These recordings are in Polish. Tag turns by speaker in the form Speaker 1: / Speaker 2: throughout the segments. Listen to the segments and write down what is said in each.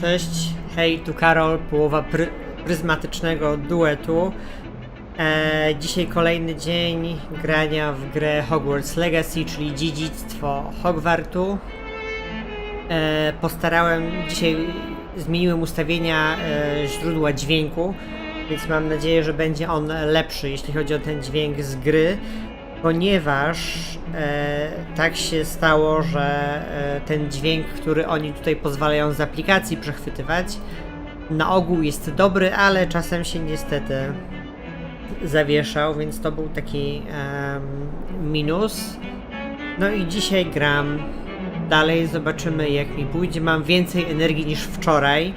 Speaker 1: Cześć, hej, tu Karol, połowa pryzmatycznego duetu. Dzisiaj kolejny dzień grania w grę Hogwarts Legacy, czyli Dziedzictwo Hogwartu. Dzisiaj zmieniłem ustawienia źródła dźwięku, więc mam nadzieję, że będzie on lepszy, jeśli chodzi o ten dźwięk z gry, ponieważ tak się stało, że ten dźwięk, który oni tutaj pozwalają z aplikacji przechwytywać, na ogół jest dobry, ale czasem się niestety zawieszał, więc to był taki minus. No i dzisiaj gram dalej, zobaczymy jak mi pójdzie. Mam więcej energii niż wczoraj,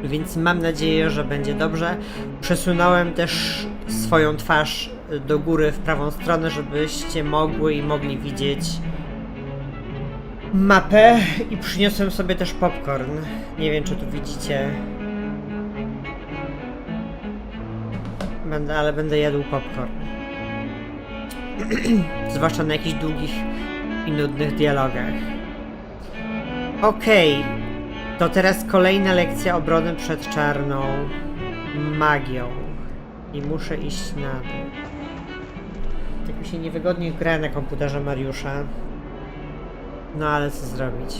Speaker 1: więc mam nadzieję, że będzie dobrze. Przesunąłem też swoją twarz do góry w prawą stronę, żebyście mogli widzieć mapę, i przyniosłem sobie też popcorn. Nie wiem, czy tu widzicie. Będę jadł popcorn. Zwłaszcza na jakichś długich i nudnych dialogach. Okej. To teraz kolejna lekcja obrony przed czarną magią. I muszę iść na dół. Tak mi się niewygodnie gra na komputerze Mariusza. No ale co zrobić?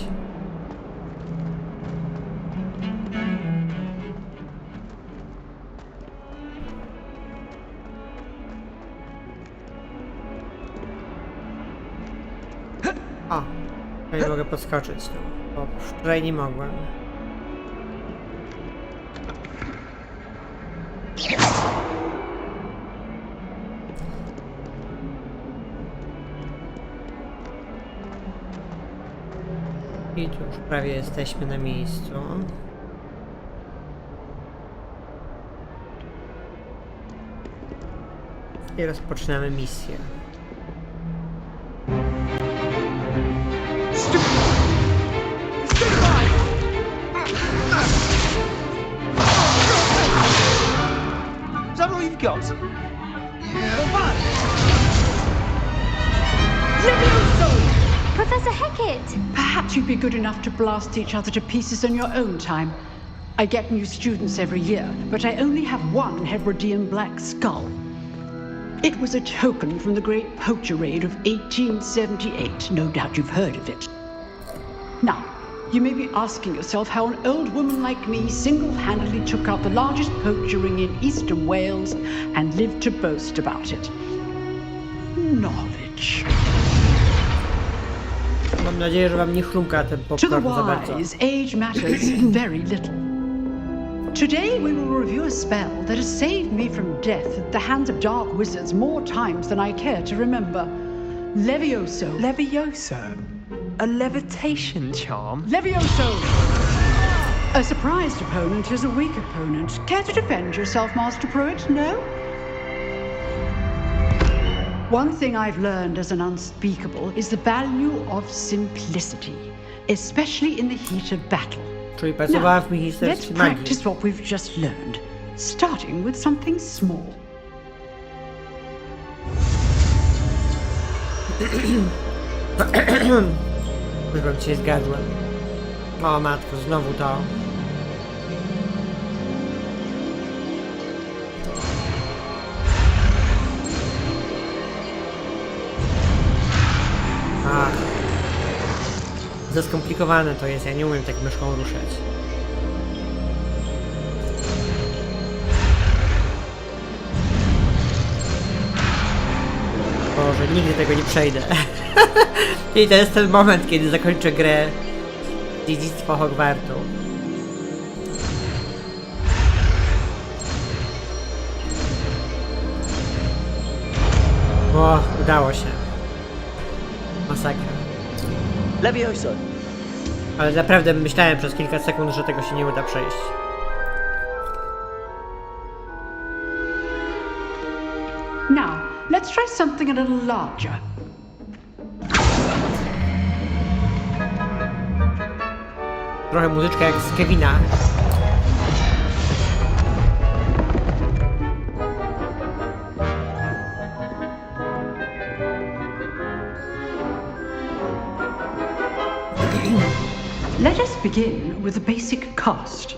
Speaker 1: O! Tutaj mogę podskoczyć tu, bo wczoraj nie mogłem. I tu już prawie jesteśmy na miejscu. I rozpoczynamy misję.
Speaker 2: Is that all you've got?
Speaker 3: Professor Hecat!
Speaker 4: Perhaps you'd be good enough to blast each other to pieces in your own time. I get new students every year, but I only have one Hebridean black skull. It was a token from the Great Poacher Raid of 1878. No doubt you've heard of it. Now, you may be asking yourself how an old woman like me single-handedly took out the largest poacher ring in eastern Wales and lived to boast about it. Knowledge.
Speaker 1: Mam nadzieję, że wam nie chrumka ten
Speaker 4: To the
Speaker 1: popcorn za bardzo.
Speaker 4: wise, age matters very little. Today we will review a spell that has saved me from death at the hands of dark wizards more times than I care to remember. Levioso.
Speaker 2: Levioso? A levitation charm?
Speaker 4: Levioso! A surprised opponent is a weak opponent. Care to defend yourself, Master Pruitt? No? One thing I've learned as an unspeakable is the value of simplicity, especially in the heat of battle.
Speaker 1: Czyli pracowała w
Speaker 4: Let's
Speaker 1: Ministerstwie Magii.
Speaker 4: practice what we've just learned, starting with something small.
Speaker 1: Chyba cię zgadłem. O matko, znowu to. Ach. Za skomplikowane to jest, ja nie umiem tak myszką ruszać. Boże, nigdy tego nie przejdę. I to jest ten moment, kiedy zakończę grę Dziedzictwo Hogwartu. O, udało się. Masakra.
Speaker 2: Levioso.
Speaker 1: Ale naprawdę myślałem przez kilka sekund, że tego się nie uda przejść.
Speaker 4: Now, let's try something a little larger.
Speaker 1: Trochę muzyczka jak z Kevina.
Speaker 4: Let us begin with the basic cast.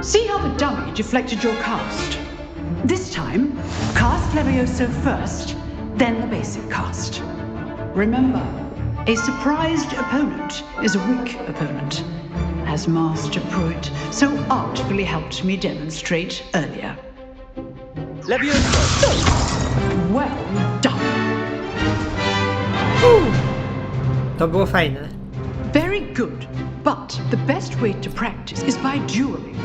Speaker 4: See how the dummy deflected your cast? This time, cast Levioso first, then the basic cast. Remember, a surprised opponent is a weak opponent, as Master Pruitt so artfully helped me demonstrate earlier.
Speaker 2: Levioso!
Speaker 4: Well done.
Speaker 1: To było fajne.
Speaker 4: Very good, but the best way to practice is by dueling.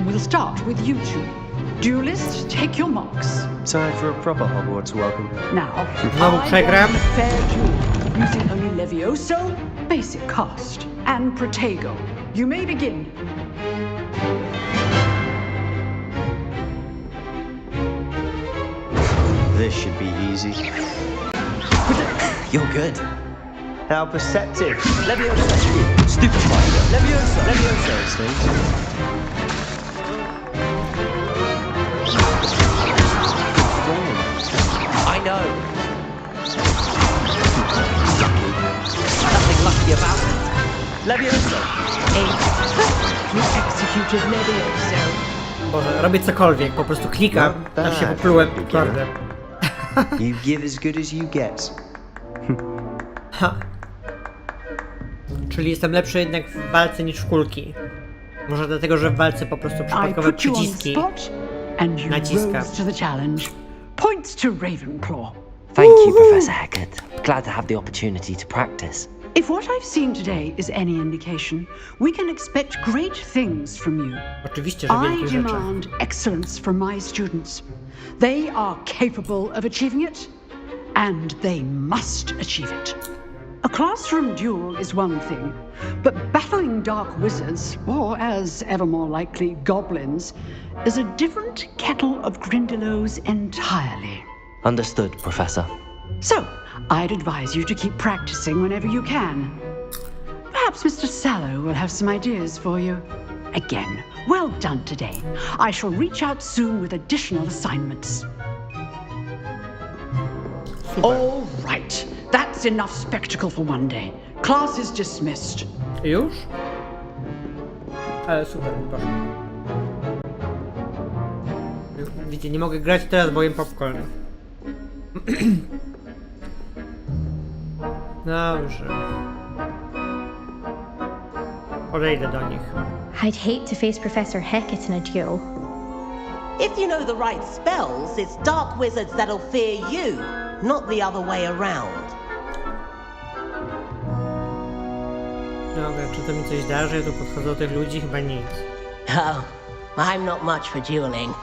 Speaker 4: We'll start with you two. Duelists, take your marks.
Speaker 5: Time for a proper Hogwarts welcome.
Speaker 4: Now,
Speaker 1: Znowu
Speaker 4: I
Speaker 1: przegram.
Speaker 4: want a fair duel, using only Levioso, basic cast, and Protego. You may begin.
Speaker 5: This should be easy.
Speaker 2: You're good.
Speaker 5: How perceptive.
Speaker 2: Levioso! Stupefied. Levioso! Levioso!
Speaker 5: Those things.
Speaker 2: I know. Nothing lucky about it. Levioso!
Speaker 4: You executed Levioso.
Speaker 1: Boże, robię cokolwiek, po prostu klikam,
Speaker 5: Not
Speaker 1: tam się
Speaker 5: bad,
Speaker 1: poplułem.
Speaker 5: beginner.
Speaker 1: Kurde.
Speaker 5: You give as good as you get.
Speaker 1: Ha. Czyli jestem lepszy jednak w walce niż w kulki. Może dlatego, że w walce po prostu
Speaker 4: I
Speaker 1: przypadkowe
Speaker 4: put you on the
Speaker 1: przyciski.
Speaker 4: spot, and you
Speaker 1: Naciskam.
Speaker 4: rose to the challenge. Points to Ravenclaw.
Speaker 6: Thank you, Professor Hackett. Glad to have the opportunity to practice.
Speaker 4: If what I've seen today is any indication, we can expect great things from you.
Speaker 1: Oczywiście, że
Speaker 4: I
Speaker 1: wielkie rzeczy.
Speaker 4: demand excellence from my students. They are capable of achieving it, and they must achieve it. A classroom duel is one thing, but battling dark wizards, or as ever more likely, goblins, is a different kettle of Grindylows entirely.
Speaker 6: Understood, Professor.
Speaker 4: So, I'd advise you to keep practicing whenever you can. Perhaps Mr. Sallow will have some ideas for you. Again, well done today. I shall reach out soon with additional assignments. All right, that's enough spectacle for one day. Class is dismissed.
Speaker 1: Już? Ale super, poszło. Widzicie, nie mogę grać teraz, bo jem popcorn. Dobrze. Podejdę do nich.
Speaker 3: I'd hate to face Professor Hackett in a duel.
Speaker 7: If you know the right spells, it's dark wizards that'll fear you, not the other way around.
Speaker 1: Dobra, czy to mi coś da, że ja tu podchodzę do tych ludzi? Chyba nic.
Speaker 7: Oh, I'm not much for dueling.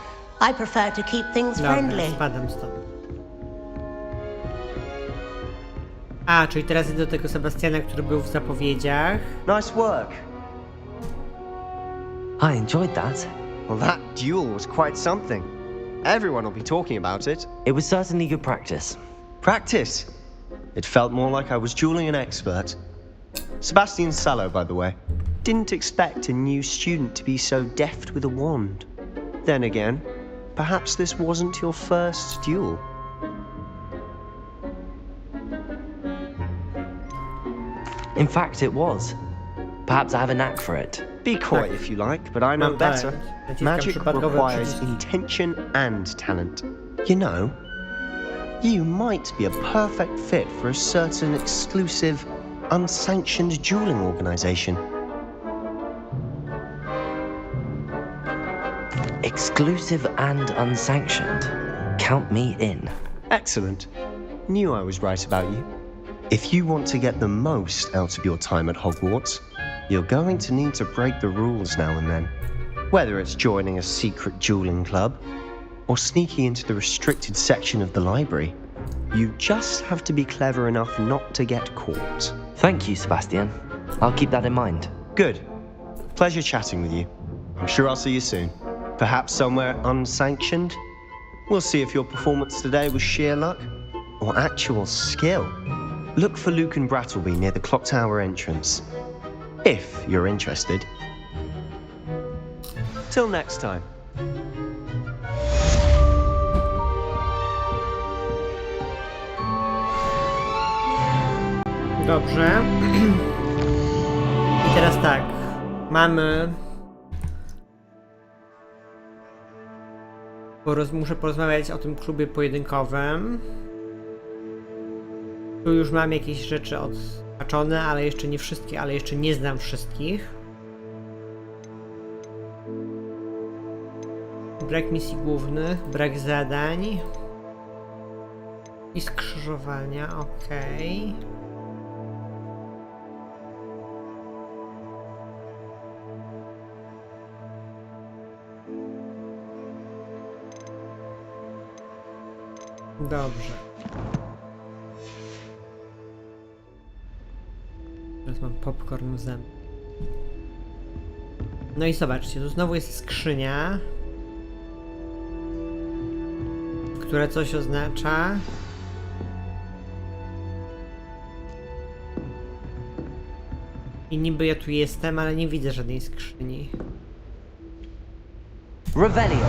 Speaker 7: I prefer to keep things
Speaker 1: Dobra,
Speaker 7: friendly.
Speaker 1: spadam stąd. A, czyli teraz idę do tego Sebastiana, który był w zapowiedziach.
Speaker 5: Nice work.
Speaker 6: I enjoyed that.
Speaker 5: Well, that duel was quite something. Everyone will be talking about it.
Speaker 6: It was certainly good practice.
Speaker 5: Practice. It felt more like I was dueling an expert. Sebastian Sallow, by the way. Didn't expect a new student to be so deft with a wand. Then again, perhaps this wasn't your first duel.
Speaker 6: In fact, it was. Perhaps I have a knack for it.
Speaker 5: Be coy if you like, but I know
Speaker 1: Mam
Speaker 5: better.
Speaker 1: talent. Naciskam
Speaker 5: Magic
Speaker 1: przypadkowe
Speaker 5: requires
Speaker 1: przyciski.
Speaker 5: intention and talent. You know, you might be a perfect fit for a certain exclusive, unsanctioned dueling organization.
Speaker 6: Exclusive and unsanctioned. Count me in.
Speaker 5: Excellent. Knew I was right about you. If you want to get the most out of your time at Hogwarts, you're going to need to break the rules now and then. Whether it's joining a secret dueling club, or sneaking into the restricted section of the library, you just have to be clever enough not to get caught.
Speaker 6: Thank you, Sebastian. I'll keep that in mind.
Speaker 5: Good. Pleasure chatting with you. I'm sure I'll see you soon. Perhaps somewhere unsanctioned? We'll see if your performance today was sheer luck or actual skill. Look for Luke and Brattleby near the clock tower entrance. If you're interested. Till next time.
Speaker 1: Dobrze. I teraz tak. Mamy... Muszę porozmawiać o tym klubie pojedynkowym. Tu już mam jakieś rzeczy odhaczone, ale jeszcze nie wszystkie, ale jeszcze nie znam wszystkich. Brak misji głównych, brak zadań. I skrzyżowania, okej. Dobrze. Teraz mam popcorn w zębie. No i zobaczcie, tu znowu jest skrzynia, która coś oznacza. I niby ja tu jestem, ale nie widzę żadnej skrzyni.
Speaker 2: Revelio.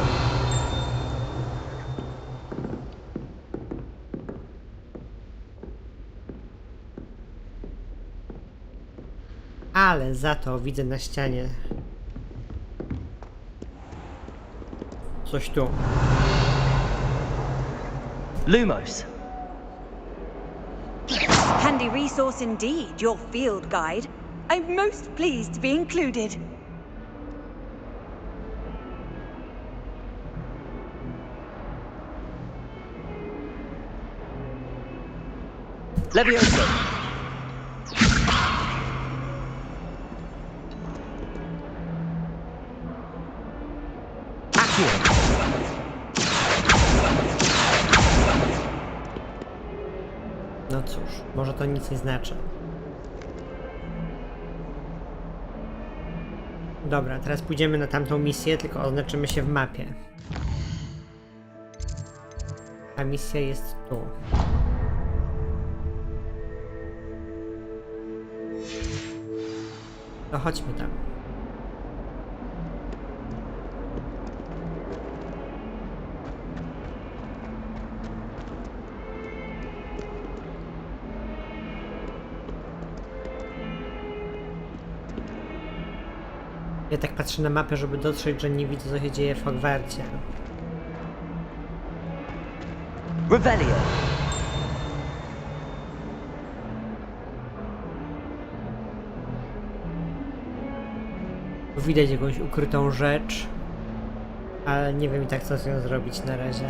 Speaker 1: Ale za to widzę na ścianie coś tu.
Speaker 2: Lumos.
Speaker 8: Handy resource indeed, your field guide. I'm most pleased to be included.
Speaker 2: Levioso. Accio.
Speaker 1: No cóż, może to nic nie znaczy. Dobra, teraz pójdziemy na tamtą misję, tylko oznaczymy się w mapie. A misja jest tu. To chodźmy tam. Ja tak patrzę na mapę, żeby dotrzeć, że nie widzę, co się dzieje w Hogwarcie.
Speaker 2: Revelio.
Speaker 1: Tu widać jakąś ukrytą rzecz, ale nie wiem i tak co z nią zrobić na razie.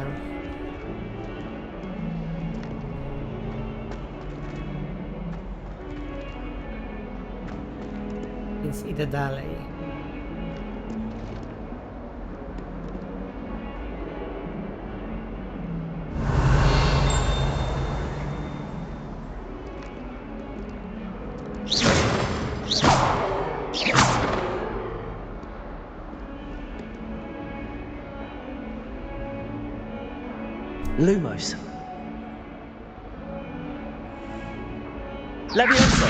Speaker 1: Więc idę dalej.
Speaker 2: Lumos. Levioso.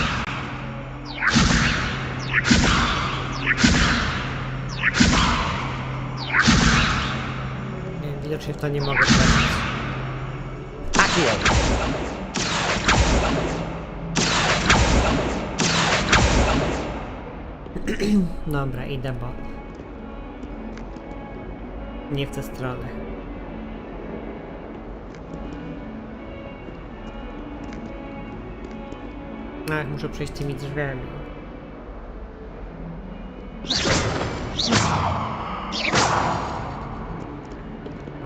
Speaker 1: Widocznie w to nie mogę trafić.
Speaker 2: Accio.
Speaker 1: Dobra, idę, bo nie chcę strony. Ach, muszę przejść tymi drzwiami.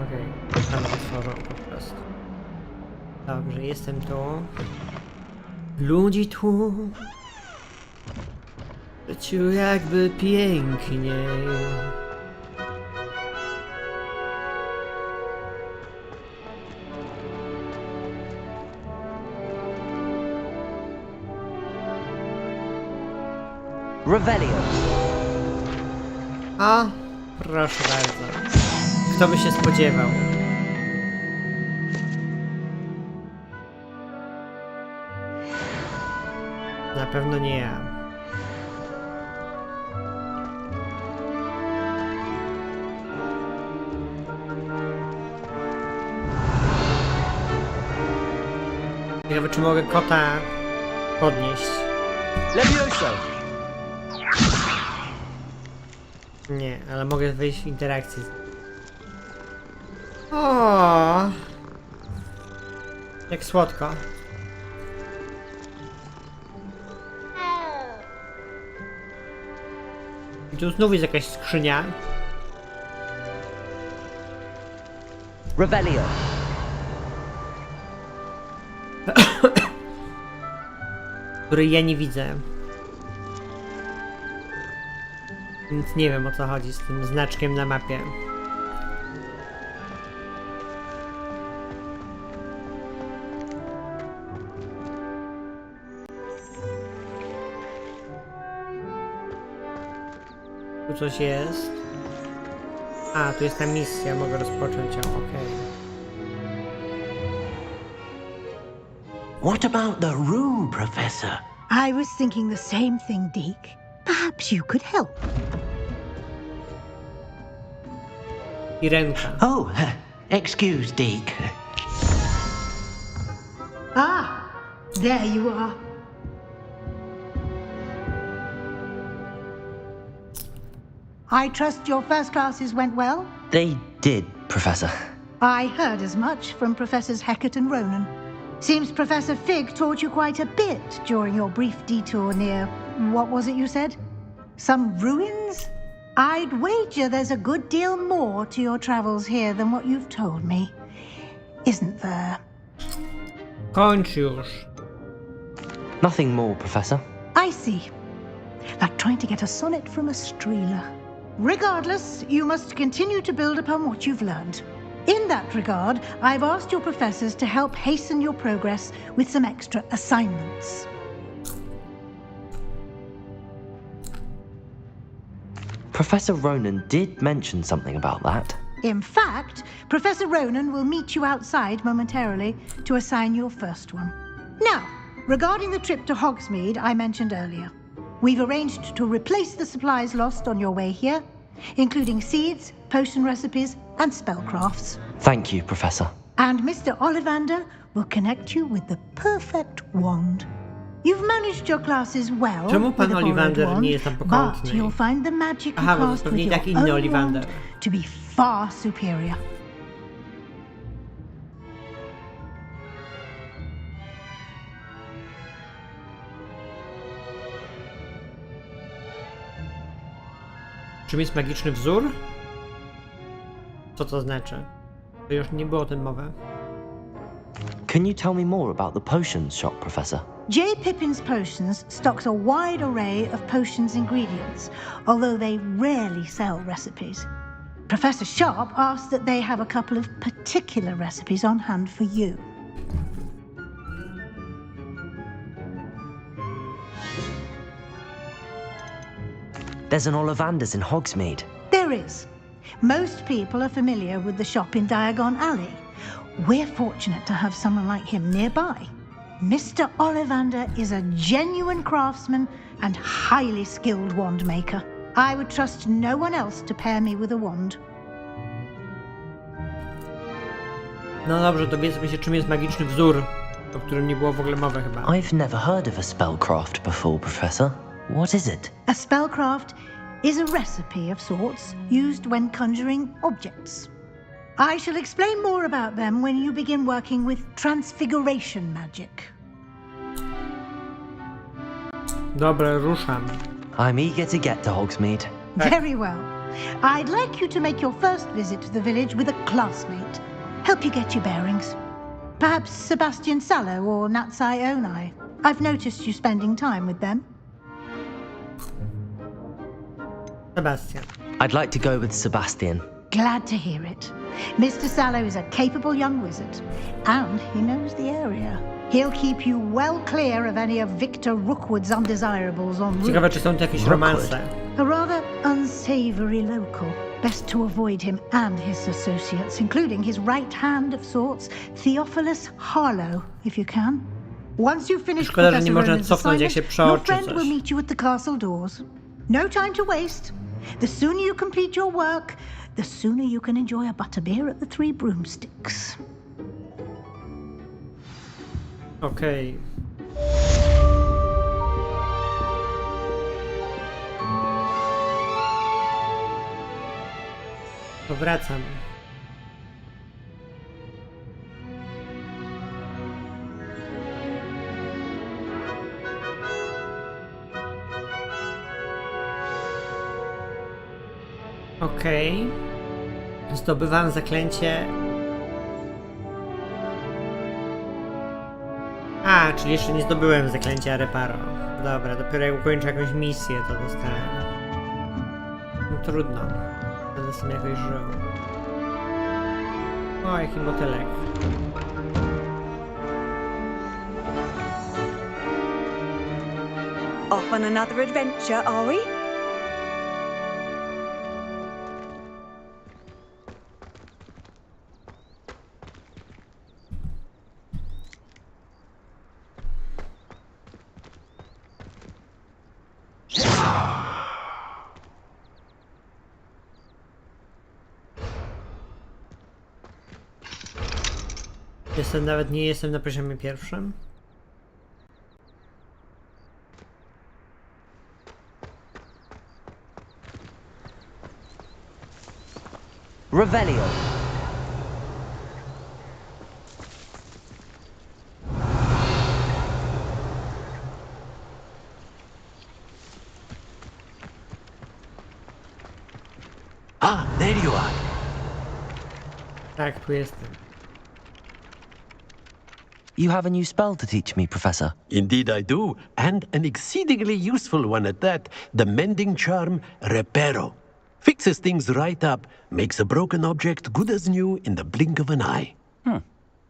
Speaker 1: Okej, tam otworzą po prostu. Dobrze, jestem tu. Ludzi tu. Życiu jakby pięknie.
Speaker 2: Revelio.
Speaker 1: O, proszę bardzo. Kto by się spodziewał? Na pewno nie ja. Ciekawe, czy mogę kota podnieść.
Speaker 2: Levioso!
Speaker 1: Nie, ale mogę wejść w interakcję. O, jak słodko. I tu znów jest jakaś skrzynia.
Speaker 2: Revelio!
Speaker 1: Której ja nie widzę. Więc nie wiem, o co chodzi z tym znaczkiem na mapie. Tu coś jest. A, tu jest ta misja, mogę rozpocząć ją, okej.
Speaker 9: What about the room, Professor?
Speaker 10: I was thinking the same thing, Deke. Perhaps you could help.
Speaker 1: I ręka.
Speaker 9: Oh, excuse, Deke.
Speaker 10: Ah, there you are. I trust your first classes went well?
Speaker 6: They did, Professor.
Speaker 10: I heard as much from Professors Hecat and Ronan. Seems Professor Fig taught you quite a bit during your brief detour near, what was it you said? Some ruins? I'd wager there's a good deal more to your travels here than what you've told me. Isn't there?
Speaker 1: Kończ już.
Speaker 6: Nothing more, Professor.
Speaker 10: I see. Like trying to get a sonnet from a streeler. Regardless, you must continue to build upon what you've learned. In that regard, I've asked your professors to help hasten your progress with some extra assignments.
Speaker 6: Professor Ronan did mention something about that.
Speaker 10: In fact, Professor Ronan will meet you outside momentarily to assign your first one. Now, regarding the trip to Hogsmeade I mentioned earlier, we've arranged to replace the supplies lost on your way here, including seeds, potion recipes, and spellcrafts.
Speaker 6: Thank you, Professor.
Speaker 10: And Mr. Ollivander will connect you with the perfect wand. You've managed your classes well
Speaker 1: Czemu
Speaker 10: with
Speaker 1: pan
Speaker 10: a borrowed
Speaker 1: Ollivander
Speaker 10: wand,
Speaker 1: nie jest tam
Speaker 10: but
Speaker 1: pokątny?
Speaker 10: you'll find the magic you
Speaker 1: Aha, bo to
Speaker 10: cast
Speaker 1: pewnie
Speaker 10: with
Speaker 1: tak
Speaker 10: your
Speaker 1: inny
Speaker 10: own
Speaker 1: Ollivander.
Speaker 10: wand to be far superior.
Speaker 1: Czym jest magiczny wzór? Co to znaczy? To już nie było o tym mowy.
Speaker 6: Can you tell me more about the potions shop, Professor?
Speaker 10: J. Pippin's Potions stocks a wide array of potions ingredients, although they rarely sell recipes. Professor Sharp asked that they have a couple of particular recipes on hand for you.
Speaker 6: There's an Ollivander's in Hogsmeade.
Speaker 10: There is. Most people are familiar with the shop in Diagon Alley. We're fortunate to have someone like him nearby. Mr. Ollivander is a genuine craftsman and highly skilled wand maker. I would trust no one else to pair me with a wand.
Speaker 1: No dobrze, dowiedzmy się, czym jest magiczny wzór, o którym nie było w ogóle mowy chyba.
Speaker 6: I've never heard of a spellcraft before, Professor. What is it?
Speaker 10: A spellcraft is a recipe of sorts used when conjuring objects. I shall explain more about them when you begin working with transfiguration magic.
Speaker 1: Dobra, ruszam.
Speaker 6: I'm eager to get to Hogsmeade.
Speaker 10: Very well. I'd like you to make your first visit to the village with a classmate. Help you get your bearings. Perhaps Sebastian Sallow or Natsai Onai. I've noticed you spending time with them.
Speaker 1: Sebastian.
Speaker 6: I'd like to go with Sebastian.
Speaker 10: Glad to hear it. Mr. Sallow is a capable young wizard, and he knows the area. He'll keep you well clear of any of Victor Rookwood's undesirables en route.
Speaker 1: Ciekawe, czy są tu jakieś romanse.
Speaker 10: A rather unsavory local. Best to avoid him and his associates, including his right hand of sorts, Theophilus Harlow, if you can. Once you've finished
Speaker 1: Szkoda, że nie
Speaker 10: Professor
Speaker 1: można
Speaker 10: Ronan's
Speaker 1: cofnąć, jak
Speaker 10: assignment,
Speaker 1: się
Speaker 10: your
Speaker 1: przeoczy
Speaker 10: friend
Speaker 1: coś.
Speaker 10: will meet you at the castle doors. No time to waste. The sooner you complete your work, the sooner you can enjoy a butterbeer at the Three Broomsticks.
Speaker 1: Okej. Powracam. Okej. Zdobywam zaklęcie. A, czyli jeszcze nie zdobyłem zaklęcia reparo. Dobra, dopiero jak ukończę jakąś misję, to dostanę. No trudno. Będę sobie jakoś żył. O, jaki motylek.
Speaker 8: Off on another adventure, are we?
Speaker 1: Nawet nie jestem na poziomie pierwszym.
Speaker 2: Revelio.
Speaker 9: Ah, there you are.
Speaker 1: Tak, tu jestem.
Speaker 6: You have a new spell to teach me, Professor.
Speaker 9: Indeed I do, and an exceedingly useful one at that. The mending charm, Reparo. Fixes things right up, makes a broken object good as new in the blink of an eye.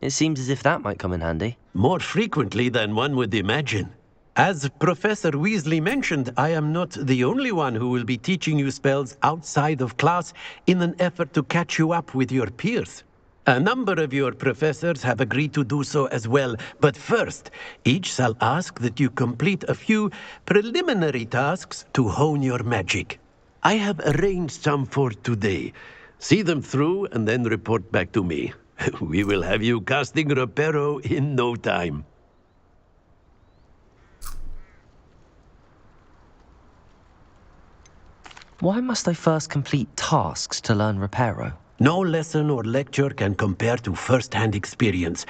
Speaker 6: It seems as if that might come in handy.
Speaker 9: More frequently than one would imagine. As Professor Weasley mentioned, I am not the only one who will be teaching you spells outside of class in an effort to catch you up with your peers. A number of your professors have agreed to do so as well, but first, each shall ask that you complete a few preliminary tasks to hone your magic. I have arranged some for today. See them through and then report back to me. We will have you casting Reparo in no time.
Speaker 6: Why must I first complete tasks to learn Reparo?
Speaker 9: No lesson or lecture can compare to first-hand experience,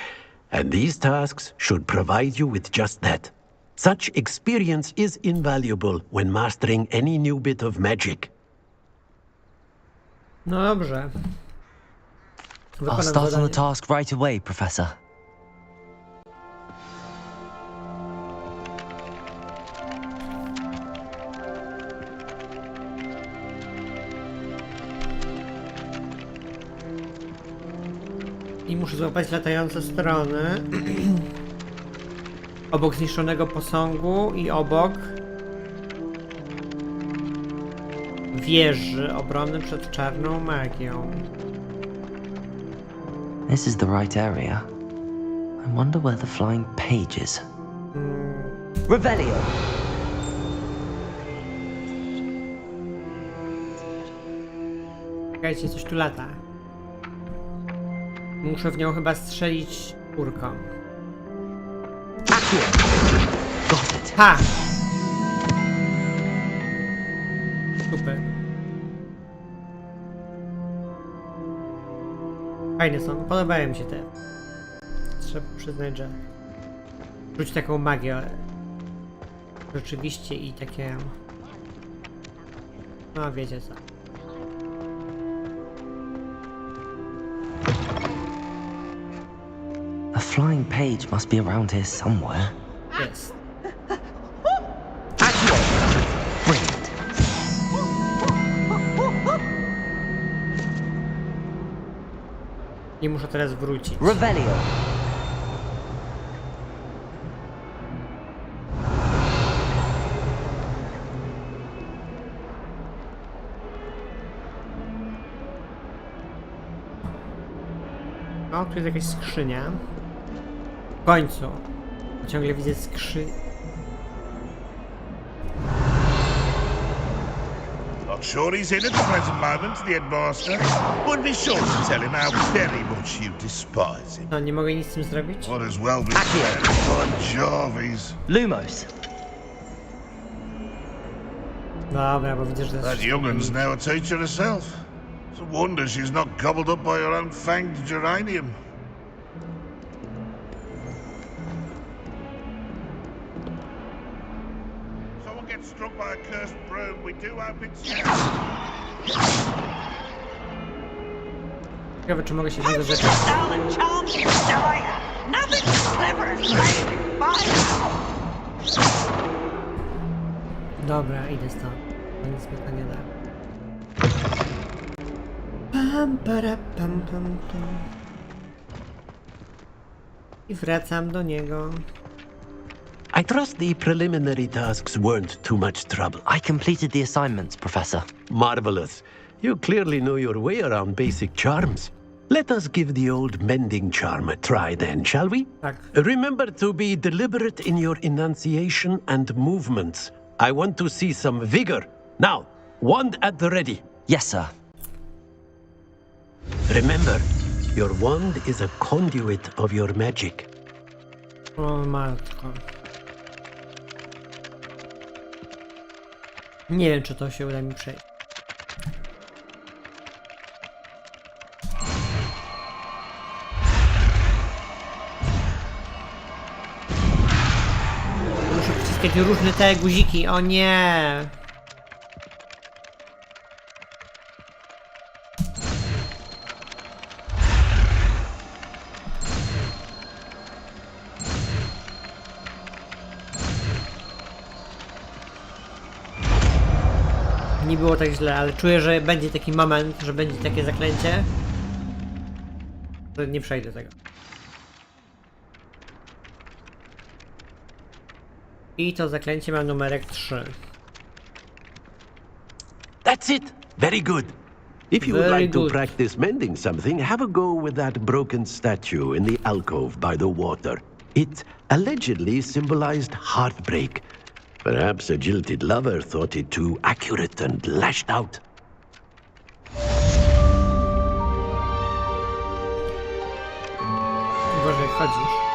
Speaker 9: and these tasks should provide you with just that. Such experience is invaluable when mastering any new bit of magic.
Speaker 1: No dobrze.
Speaker 6: I'll
Speaker 1: Wykonam
Speaker 6: start on the
Speaker 1: zadanie.
Speaker 6: task right away, Professor.
Speaker 1: I muszę złapać latające strony. Obok zniszczonego posągu i obok wieży obrony przed czarną magią.
Speaker 6: This is the right area. I wonder where the flying page is.
Speaker 2: Revelio.
Speaker 1: Czekajcie, coś tu lata. Muszę w nią chyba strzelić kurką.
Speaker 6: Got it.
Speaker 1: Ha! Super. Fajne są, podobają mi się te. Trzeba przyznać, że czuć taką magię. Rzeczywiście i takie... No wiecie co.
Speaker 6: A flying page must be around here somewhere.
Speaker 1: Jest.
Speaker 6: Brilliant.
Speaker 1: I muszę teraz wrócić.
Speaker 2: Revelio.
Speaker 1: O, tu jest jakaś skrzynia. W końcu. Ciągle widzę
Speaker 11: Not sure he's in at the present moment, the headmaster. Wouldn't be sure to tell him how very much you despise him.
Speaker 1: No, nie mogę nic z tym zrobić?
Speaker 11: Might as well be fair. By Jarvis.
Speaker 2: Lumos.
Speaker 1: Dobra, bo widzę, że to
Speaker 11: That
Speaker 1: jest...
Speaker 11: young'un's now a teacher herself. It's a wonder she's not gobbled up by her own fanged geranium. Someone gets struck by a cursed broom, we do hope it's you.
Speaker 1: Ciekawe, czy mogę się z niego rzeczyć. Dobra, idę stąd. To nic mi to nie da. Pam, para, pam, pam, pam. I wracam do niego.
Speaker 9: I trust the preliminary tasks weren't too much trouble.
Speaker 6: I completed the assignments, Professor.
Speaker 9: Marvelous. You clearly know your way around basic charms. Let us give the old mending charm a try then, shall we?
Speaker 1: Tak.
Speaker 9: Remember to be deliberate in your enunciation and movements. I want to see some vigor. Now, wand at the ready.
Speaker 6: Yes, sir.
Speaker 9: Remember, your wand is a conduit of your magic.
Speaker 1: O matko. Nie wiem, czy to się uda mi przejść. Muszę wciskać różne te guziki. O nie! Nie było tak źle, ale czuję, że będzie taki moment, że będzie takie zaklęcie, że nie przejdę tego. I to zaklęcie ma numerek 3.
Speaker 9: That's it. Very good. If you would
Speaker 1: Very
Speaker 9: like to
Speaker 1: good.
Speaker 9: practice mending something, have a go with that broken statue in the alcove by the water. It allegedly symbolized heartbreak. Perhaps a jilted lover thought it too accurate and lashed out.
Speaker 1: Boże, jak chodzisz.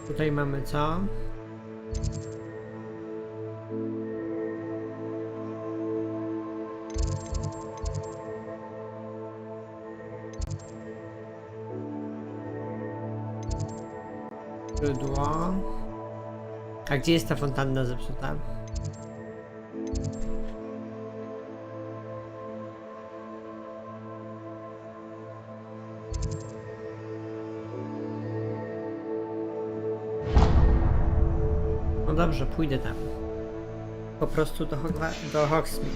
Speaker 1: Tutaj mamy co? Źródło. A gdzie jest ta fontanna zepsuta? No dobrze, pójdę tam. Po prostu do Hogsmeade.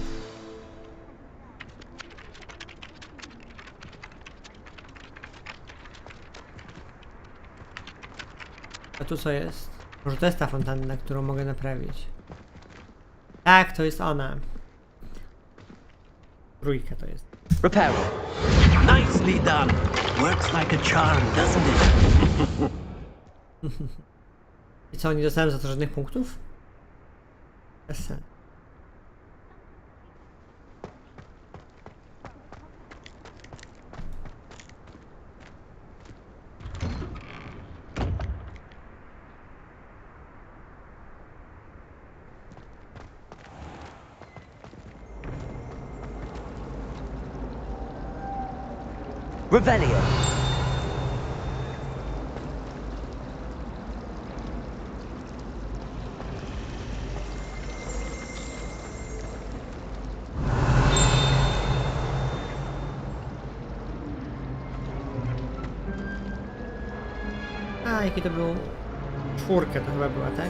Speaker 1: A tu co jest? Może to jest ta fontanna, którą mogę naprawić. Tak, to jest ona. Trójka to jest.
Speaker 6: Repair.
Speaker 9: Nicely done. Works like a charm, doesn't it?
Speaker 1: I co, nie dostałem za to żadnych punktów? Bez sensu.
Speaker 2: Revelio.
Speaker 1: A, jaki to był? Czwórka to chyba była, tak?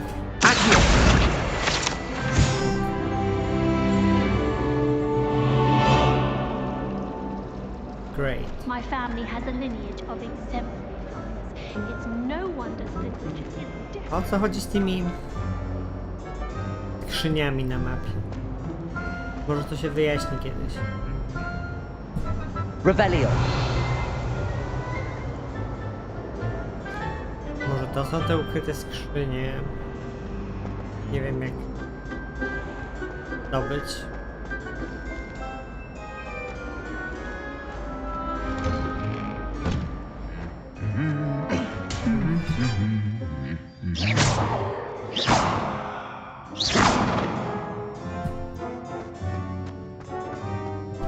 Speaker 1: Great.
Speaker 3: My family has a lineage of exemplary kindness. It's no wonder Slytherin is
Speaker 1: O co chodzi z tymi skrzyniami na mapie? Może to się wyjaśni kiedyś.
Speaker 2: Revelio.
Speaker 1: Może to są te ukryte skrzynie. Nie wiem jak zdobyć.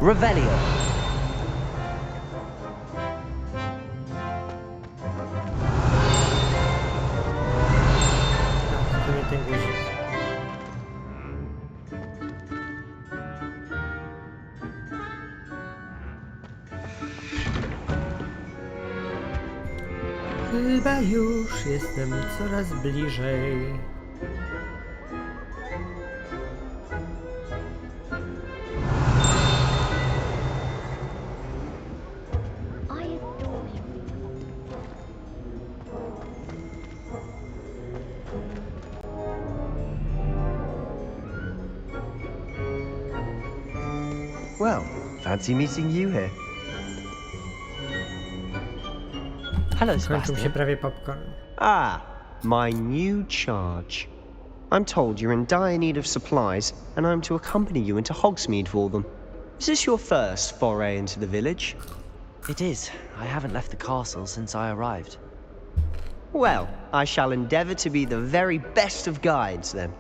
Speaker 2: Revelio.
Speaker 1: To nie ten guzik. Chyba już jestem coraz bliżej.
Speaker 3: I adore you.
Speaker 5: Well, fancy meeting you here.
Speaker 6: Hello,
Speaker 1: Kończył się
Speaker 6: Sebastian.
Speaker 1: prawie popcorn.
Speaker 5: Ah, my new charge. I'm told you're in dire need of supplies, and I'm to accompany you into Hogsmeade for them. Is this your first foray into the village?
Speaker 6: It is. I haven't left the castle since I arrived.
Speaker 5: Well, I shall endeavour to be the very best of guides, then.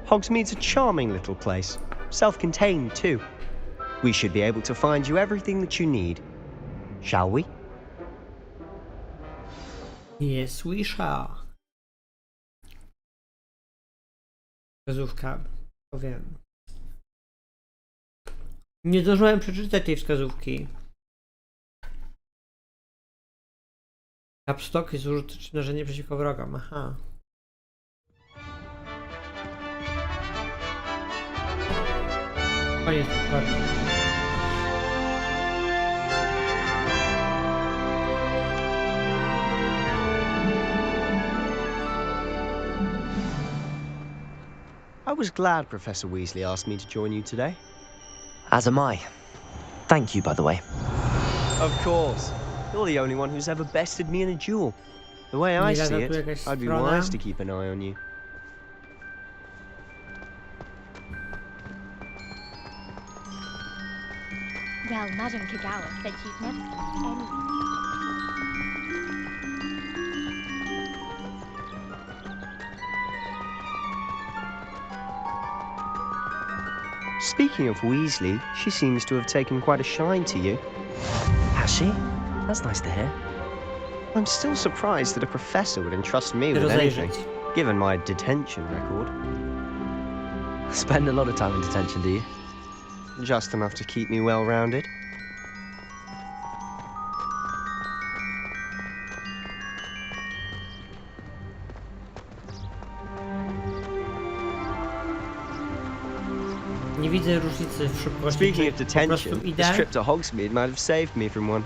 Speaker 5: Hogsmeade's a charming little place, self-contained too. We should be able to find you everything that you need. Shall we?
Speaker 1: Yes, we shall. Wskazówka. Powiem. Nie zdążyłem przeczytać tej wskazówki. Capstock jest użyteczne narzędzie przeciwko wrogom. Aha. Koniec podpowiedzi.
Speaker 5: I was glad Professor Weasley asked me to join you today.
Speaker 6: As am I. Thank you, by the way.
Speaker 5: Of course. You're the only one who's ever bested me in a duel. The way I see it, I'd be wise to keep an eye on you.
Speaker 3: Well, Madame Kagawa said she'd never seen anything.
Speaker 5: Speaking of Weasley, she seems to have taken quite a shine to you.
Speaker 6: Has she? That's nice to hear.
Speaker 5: I'm still surprised that a professor would entrust me with anything,
Speaker 1: Rozejrzeć.
Speaker 5: given my detention record.
Speaker 6: Spend a lot of time in detention, do you?
Speaker 5: Just enough to keep me well-rounded.
Speaker 1: Nie widzę różnicy w szybkości.
Speaker 5: Speaking of
Speaker 1: Czy po prostu
Speaker 5: detention, this
Speaker 1: idę,
Speaker 5: trip to Hogsmeade might have saved me from one.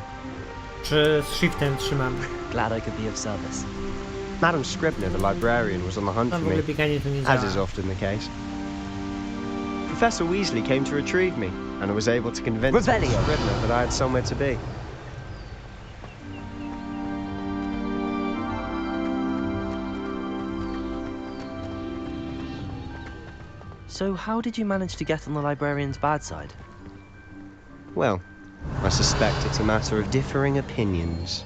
Speaker 1: czy z shiftem trzymam.
Speaker 6: Glad I could be of service.
Speaker 5: Madam Scribner, the librarian, was on the hunt
Speaker 1: Tam
Speaker 5: for
Speaker 1: w ogóle
Speaker 5: me,
Speaker 1: bieganie tu nie
Speaker 5: as is
Speaker 1: działa.
Speaker 5: often the case. Professor Weasley came to retrieve me, and I was able to convince Madam
Speaker 2: Revelio.
Speaker 5: Scribner that I had somewhere to be.
Speaker 6: So how did you manage to get on the librarian's bad side?
Speaker 5: Well, I suspect it's a matter of differing opinions.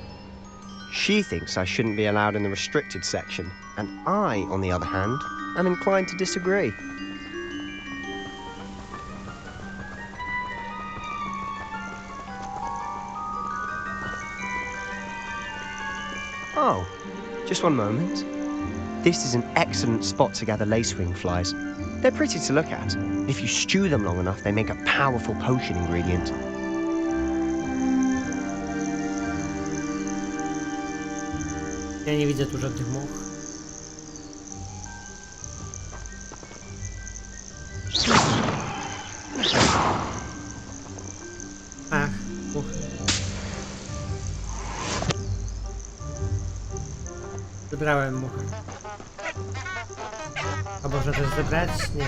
Speaker 5: She thinks I shouldn't be allowed in the restricted section, and I, on the other hand, am inclined to disagree. Oh, just one moment. This is an excellent spot to gather lacewing flies. They're pretty to look at. If you stew them long enough, they make a powerful potion ingredient.
Speaker 1: Ja nie widzę tu żadnych much. Ach, muchy. Zebrałem muchy. A można też zebrać? Nie.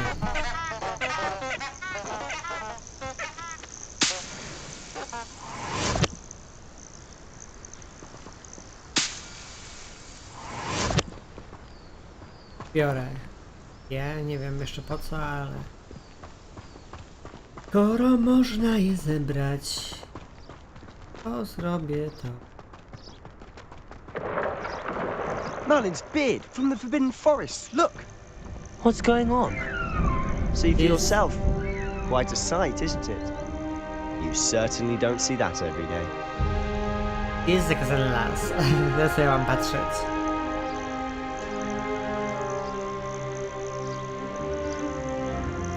Speaker 1: Biorę. Ja nie wiem jeszcze po co, ale... Skoro można je zebrać, to zrobię to.
Speaker 5: Merlin's beard from the Forbidden Forest. Look!
Speaker 6: What's going on?
Speaker 5: See for
Speaker 1: Yes.
Speaker 5: yourself. Quite a sight, isn't it? You certainly don't see that every day.
Speaker 1: Jest zakazany las. Na co ja mam patrzeć?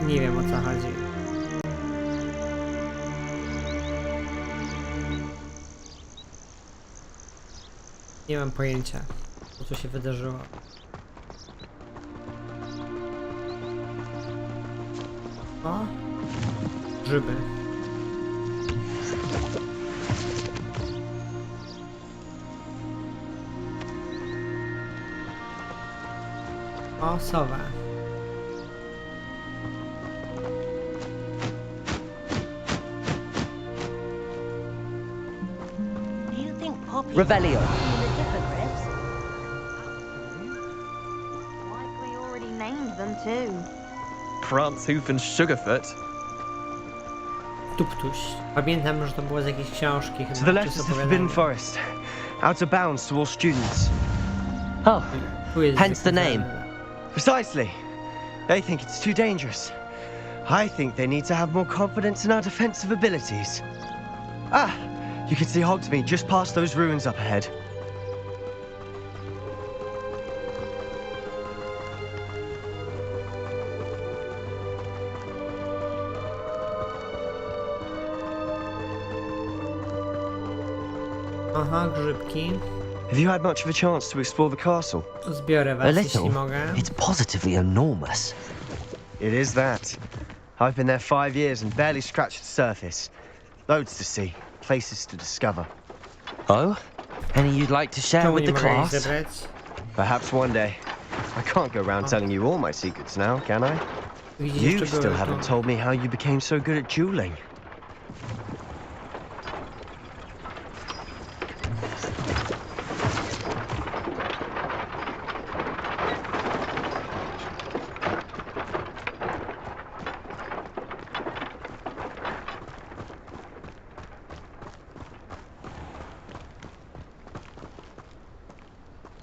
Speaker 1: Nie wiem, o co chodzi. Nie mam pojęcia, co tu się wydarzyło. O! Grzyby. O, sowa.
Speaker 7: Do you think Poppy...
Speaker 2: Revelio.
Speaker 7: The hippogriffs?
Speaker 3: Like we already named them too.
Speaker 12: Prantzhoof and Sugarfoot.
Speaker 1: Tuptuś. Pamiętam, że to było z jakiejś książki chyba.
Speaker 5: To the
Speaker 1: czy
Speaker 5: left
Speaker 1: z
Speaker 5: is the
Speaker 1: opowiadania.
Speaker 5: Forbidden Forest. Out of bounds to all students.
Speaker 6: Oh,
Speaker 1: Tu jest
Speaker 6: hence the
Speaker 1: zakazany
Speaker 6: name.
Speaker 1: las.
Speaker 5: Precisely. They think it's too dangerous. I think they need to have more confidence in our defensive abilities. Ah, you can see Hogsmeade just past those ruins up ahead.
Speaker 1: Aha, grzybki.
Speaker 5: Have you had much of a chance to explore the castle?
Speaker 1: Zbiorę
Speaker 6: A
Speaker 1: was,
Speaker 6: little.
Speaker 1: jeśli mogę.
Speaker 6: It's positively enormous.
Speaker 5: It is that. I've been there 5 years and barely scratched the surface. Loads to see, places to discover.
Speaker 6: Oh? Any you'd like to share
Speaker 1: Czemu
Speaker 6: with
Speaker 1: nie
Speaker 6: the
Speaker 1: mogę ich
Speaker 6: class?
Speaker 1: zebrać?
Speaker 5: Perhaps one day. I can't go around telling you all my secrets now, can I?
Speaker 1: Widzisz,
Speaker 5: You
Speaker 1: jeszcze
Speaker 5: still
Speaker 1: były
Speaker 5: haven't
Speaker 1: tu.
Speaker 5: told me how you became so good at dueling.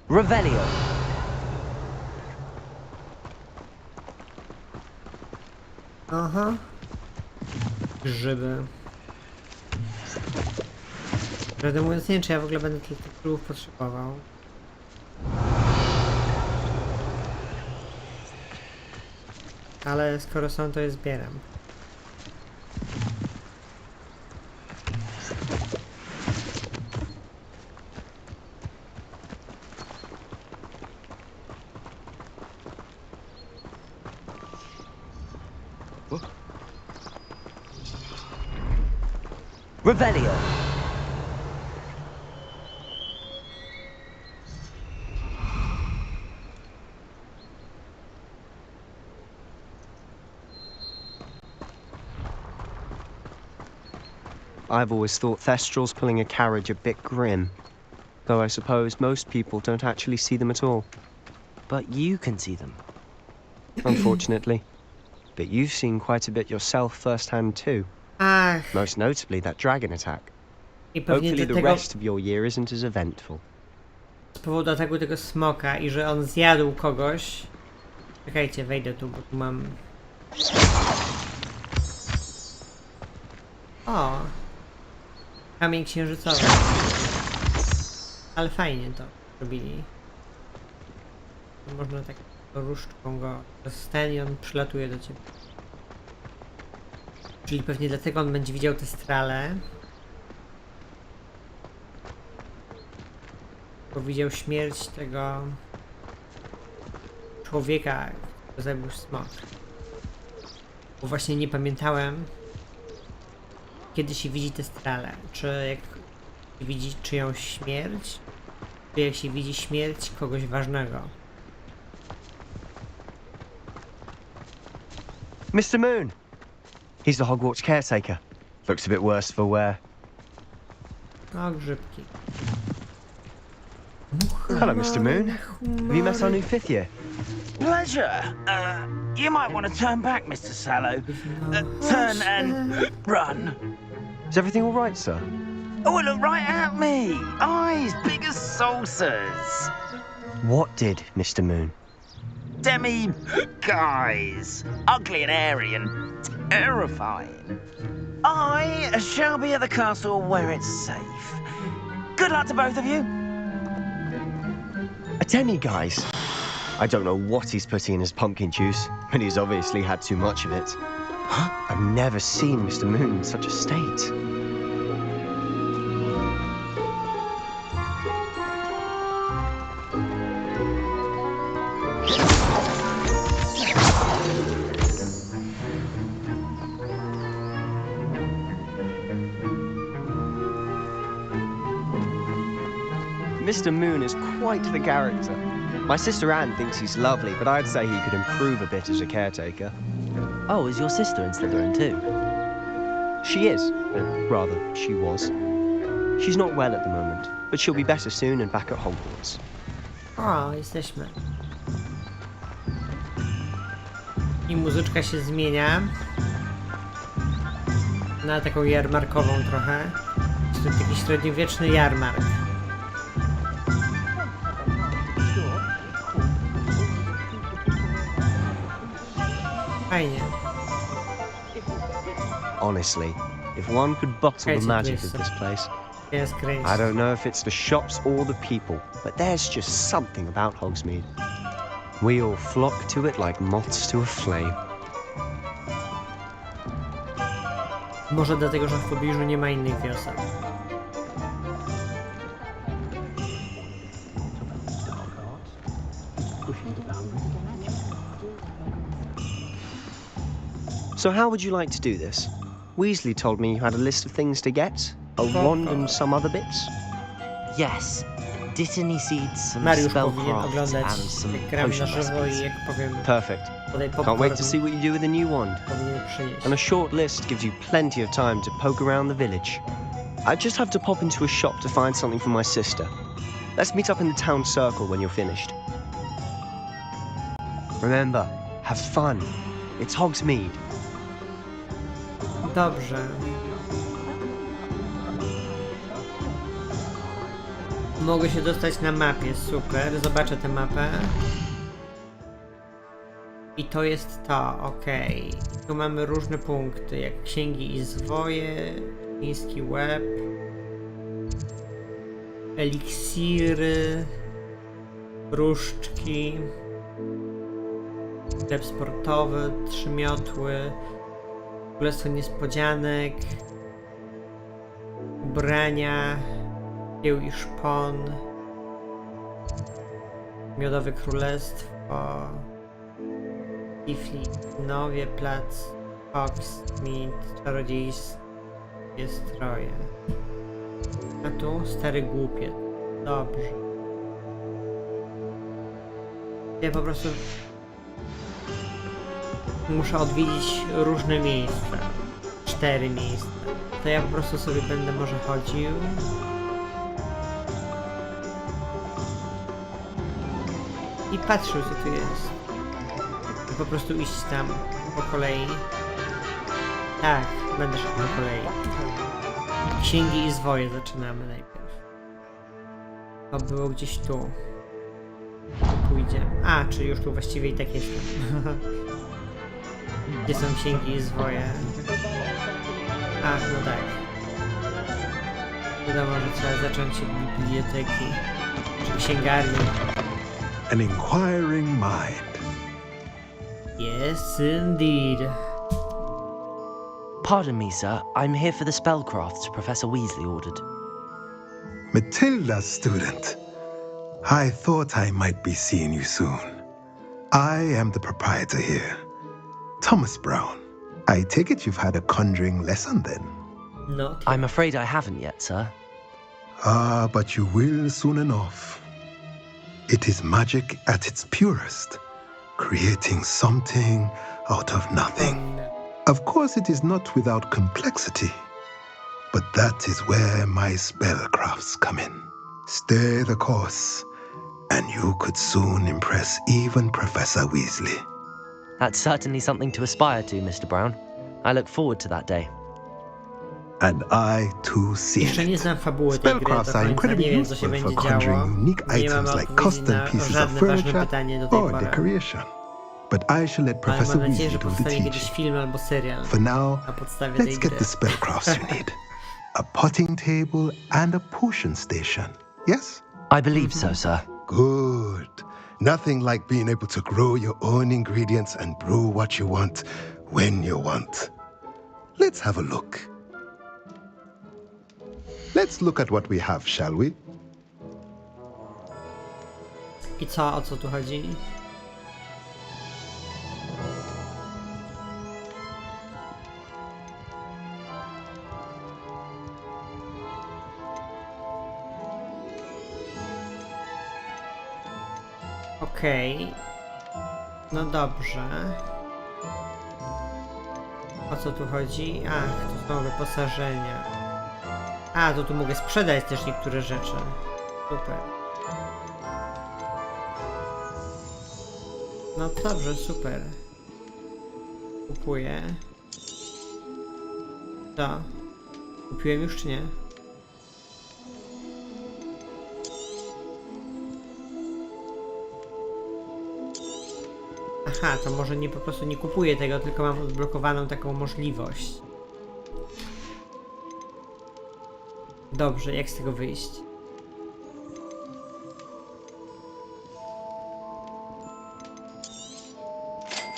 Speaker 2: Revelio.
Speaker 1: Aha. Grzyby. Prawdę mówiąc, nie wiem, czy ja w ogóle będę tych królów potrzebował. Ale skoro są, to je zbieram.
Speaker 2: Revelio.
Speaker 5: I've always thought Thestrals pulling a carriage a bit grim. Though I suppose most people don't actually see them at all.
Speaker 6: But you can see them.
Speaker 5: Unfortunately. But you've seen quite a bit yourself firsthand too.
Speaker 1: Ach,
Speaker 5: Most notably that dragon attack.
Speaker 1: i pewnie
Speaker 5: Hopefully the
Speaker 1: dlatego
Speaker 5: rest of your year isn't as eventful.
Speaker 1: z powodu ataku tego smoka i że on zjadł kogoś. Czekajcie, wejdę tu, bo tu mam... O! Kamień księżycowy. Ale fajnie to robili. Można tak różdżką go przez ten i on przylatuje do ciebie. Czyli pewnie dlatego on będzie widział te strale. Bo widział śmierć tego człowieka, który zabił smok. Bo właśnie nie pamiętałem, kiedy się widzi te strale. Czy jak widzi czyjąś śmierć, czy jak się widzi śmierć kogoś ważnego.
Speaker 5: Mr. Moon! He's the Hogwarts caretaker. Looks a bit worse for wear.
Speaker 1: O, grzybki.
Speaker 5: Hello, Mr. Moon. Have you met our new 5th year?
Speaker 13: Pleasure. You might want to turn back, Mr. Sallow. Turn and run.
Speaker 5: Is everything all right, sir?
Speaker 13: Oh, look right at me. Eyes big as saucers.
Speaker 5: What did, Mr. Moon?
Speaker 13: Demi guys. Ugly and hairy and terrifying. I shall be at the castle where it's safe. Good luck to both of you.
Speaker 5: Attend, guys. I don't know what he's putting in his pumpkin juice, but he's obviously had too much of it. I've never seen Mr. Moon in such a state. Mr. Moon is quite the character. My sister Anne thinks he's lovely, but I'd say he could improve a bit as a caretaker.
Speaker 6: Oh, is your sister in Slytherin too?
Speaker 5: She is. Rather, she was. She's not well at the moment, but she'll be better soon and back at Hogwarts.
Speaker 1: O, jesteśmy. I muzyczka się zmienia na taką jarmarkową trochę. Jest to taki średniowieczny jarmark. Fajnie.
Speaker 5: Honestly, if one could bottle the magic of this place.
Speaker 1: Jest kręć.
Speaker 5: I don't know if it's the shops or the people, but there's just something about Hogsmeade. We all flock to it like moths to a flame.
Speaker 1: Może dlatego, że w pobliżu nie ma innych wiosek.
Speaker 5: So how would you like to do this? Weasley told me you had a list of things to get, a wand and some other bits.
Speaker 6: Yes. Dittany seeds, some
Speaker 1: Mariusz powinien
Speaker 6: spellcrafts,
Speaker 1: oglądać,
Speaker 6: and some
Speaker 1: jak gram na
Speaker 6: potion
Speaker 1: żywo i
Speaker 6: recipes.
Speaker 1: jak powiem,
Speaker 5: Perfect.
Speaker 1: podaj
Speaker 5: Can't
Speaker 1: popcorn,
Speaker 5: wait to see what you do with the new wand.
Speaker 1: powinien przynieść.
Speaker 5: And a short list gives you plenty of time to poke around the village. I just have to pop into a shop to find something for my sister. Let's meet up in the town circle when you're finished. Remember, have fun. It's Hogsmeade.
Speaker 1: Dobrze. Mogę się dostać na mapie, super. Zobaczę tę mapę. I to jest to, okej. Tu mamy różne punkty, jak księgi i zwoje, chiński łeb, eliksiry, różdżki, sklep sportowy, 3 miotły, królestwo niespodzianek, ubrania, kieł i szpon, miodowe królestwo, Tiflinowie, plac Hogsmeade, czarodziejskie stroje. A tu stary głupiec. Dobrze. Ja po prostu muszę odwiedzić różne miejsca. 4 miejsca. To ja po prostu sobie będę może chodził. I patrzył, co tu jest. I po prostu iść tam po kolei. Tak, będę szedł po kolei. Księgi i zwoje zaczynamy najpierw. To było gdzieś tu. Tu pójdziemy. A, czyli już tu właściwie i tak jestem. Gdzie są księgi i zwoje? Ach, no tak. Wiadomo, że trzeba zacząć od biblioteki. Czy księgarni.
Speaker 14: An inquiring mind.
Speaker 1: Yes, indeed.
Speaker 6: Pardon me, sir. I'm here for the spellcrafts Professor Weasley ordered.
Speaker 14: Matilda, student. I thought I might be seeing you soon. I am the proprietor here, Thomas Brown. I take it you've had a conjuring lesson then?
Speaker 1: Not yet.
Speaker 6: I'm afraid I haven't yet, sir.
Speaker 14: Ah, but you will soon enough. It is magic at its purest, creating something out of nothing. Of course, it is not without complexity, but that is where my spellcrafts come in. Stay the course, and you could soon impress even Professor Weasley.
Speaker 6: That's certainly something to aspire to, Mr. Brown. I look forward to that day.
Speaker 14: And I too see
Speaker 1: Jeszcze nie
Speaker 14: it.
Speaker 1: znam fabuły tej gry, do
Speaker 14: Spellcrafts are
Speaker 1: końca nie
Speaker 14: incredibly
Speaker 1: wiem, co się
Speaker 14: useful for
Speaker 1: będzie działo.
Speaker 14: conjuring unique
Speaker 1: Nie mam
Speaker 14: items like
Speaker 1: odpowiedzi
Speaker 14: custom
Speaker 1: na
Speaker 14: pieces of
Speaker 1: żadne ważne
Speaker 14: furniture
Speaker 1: pytanie do tej
Speaker 14: or
Speaker 1: pory.
Speaker 14: decoration. but I shall let
Speaker 1: Ale
Speaker 14: Professor
Speaker 1: mam nadzieję, że
Speaker 14: Weasley do the
Speaker 1: powstanie kiedyś
Speaker 14: teaching.
Speaker 1: film albo serial
Speaker 14: For now,
Speaker 1: na podstawie tej
Speaker 14: let's get
Speaker 1: gry.
Speaker 14: the spellcrafts you need. A potting table and a potion station, yes?
Speaker 6: I believe so, sir.
Speaker 14: Good. Nothing like being able to grow your own ingredients and brew what you want, when you want. Let's have a look. Let's look at what we have, shall we?
Speaker 1: I co? O co tu chodzi? Okej. No dobrze. O co tu chodzi? Ach, tu są wyposażenia. A, to tu mogę sprzedać też niektóre rzeczy. Super. No dobrze, super. Kupuję. Co? Kupiłem już czy nie? Aha, to może nie po prostu nie kupuję tego, tylko mam odblokowaną taką możliwość. Dobrze, jak z tego wyjść?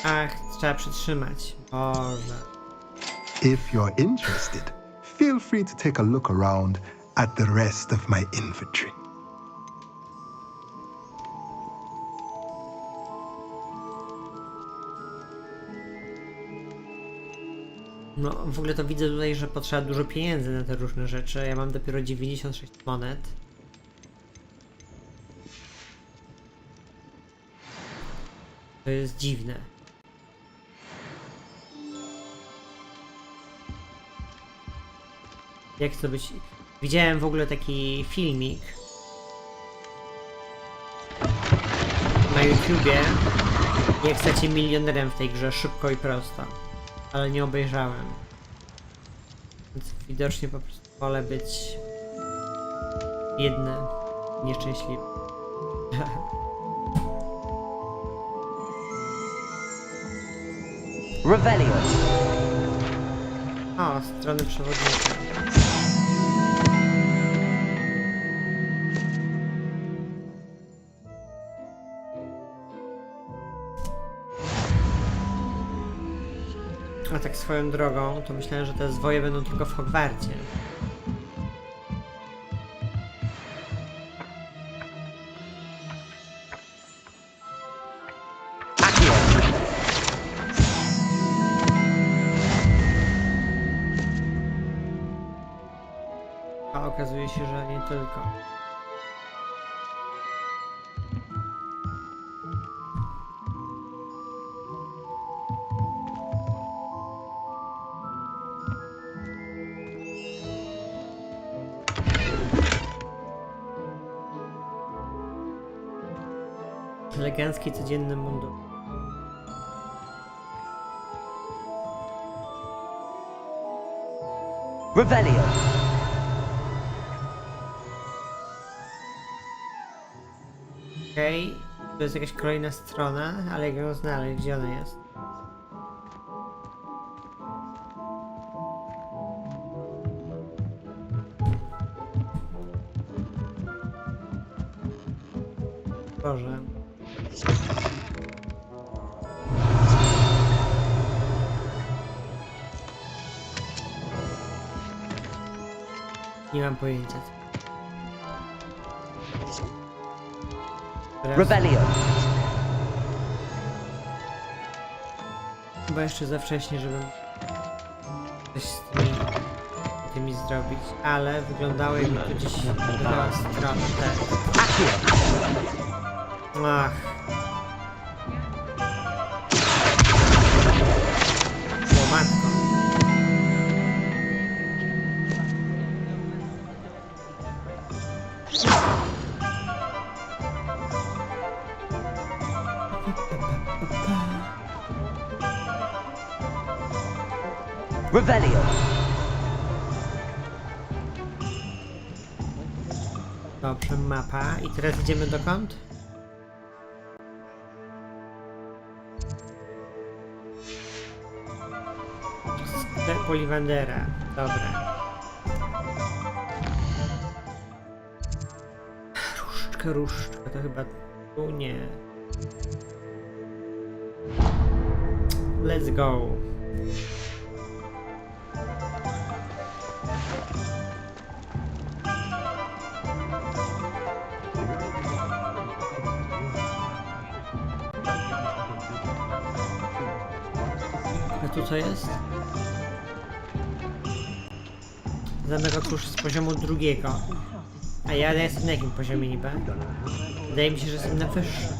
Speaker 1: Ach, trzeba przytrzymać. Boże.
Speaker 14: If you're interested, feel free to take a look around at the rest of my inventory.
Speaker 1: No, w ogóle to widzę tutaj, że potrzeba dużo pieniędzy na te różne rzeczy. Ja mam dopiero 96 monet. To jest dziwne. Jak to być... Widziałem w ogóle taki filmik na YouTubie, jak stać milionerem w tej grze szybko i prosto. Ale nie obejrzałem. Więc widocznie po prostu wolę być biedny, nieszczęśliwy.
Speaker 2: Revelio.
Speaker 1: O, strony przewodnicze. A tak swoją drogą, to myślałem, że te zwoje będą tylko w Hogwarcie. A okazuje się, że nie tylko. Elegancki, codzienny mundur.
Speaker 2: Revelio.
Speaker 1: Okej, to jest jakaś kolejna strona, ale jak ją znaleźć, gdzie ona jest? Boże. Nie mam pojęcia.
Speaker 2: Revelio.
Speaker 1: Chyba jeszcze za wcześnie, żebym coś z tymi zrobić, ale wyglądało jakby to gdzieś dodała stronę. Ach. O matko.
Speaker 2: Revelio.
Speaker 1: Dobrze, mapa. I teraz idziemy dokąd? Trop Ollivandera. Dobra. Różdżka, to chyba tu nie. Let's go. A tu co jest? Zamek otwórz z poziomu 2. A ja jestem na jakim poziomie niby? Wydaje mi się, że jestem na wyższym.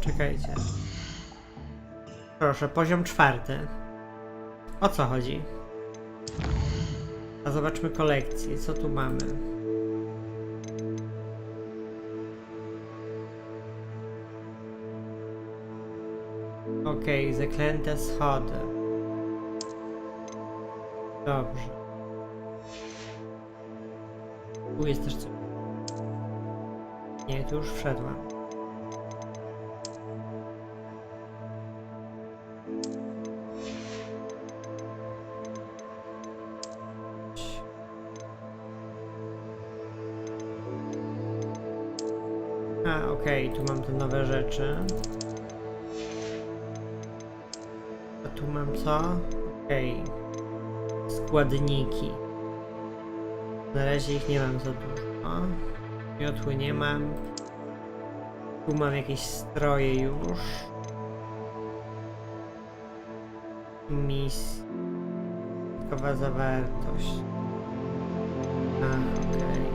Speaker 1: Czekajcie. Proszę, poziom 4. O co chodzi? A zobaczmy kolekcję. Co tu mamy? Okej, zaklęte schody. Dobrze. Tu jest też coś. Nie, tu już wszedłem. A, okej, tu mam te nowe rzeczy. A tu mam co? Okej. Składniki. Na razie ich nie mam za dużo. Miotły nie mam. Tu mam jakieś stroje już. Dodatkowa zawartość. A, okej.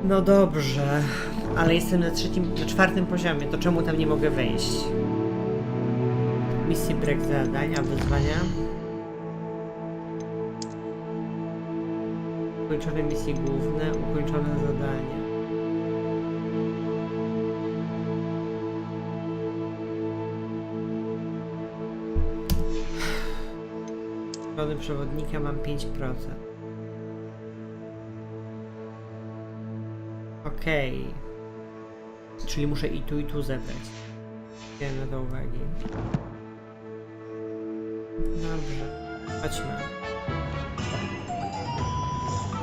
Speaker 1: No dobrze, ale jestem na 4. poziomie, to czemu tam nie mogę wejść? Misje, brak zadania, wyzwania. Ukończone misje główne, ukończone zadania. Strony przewodnika mam 5%. Okej. Czyli muszę i tu zebrać. Wziąłem na to uwagi. Dobrze. Chodźmy.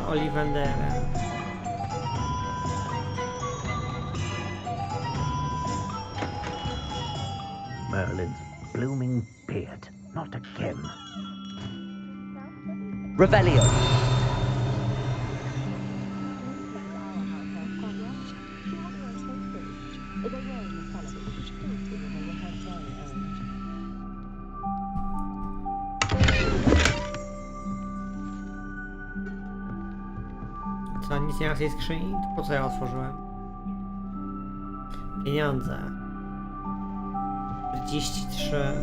Speaker 1: Ollivandera.
Speaker 13: Merlin's blooming beard. Not again.
Speaker 2: Revelio.
Speaker 1: Co, nic nie ma w tej skrzyni? To po co ja otworzyłem? Pieniądze. 43.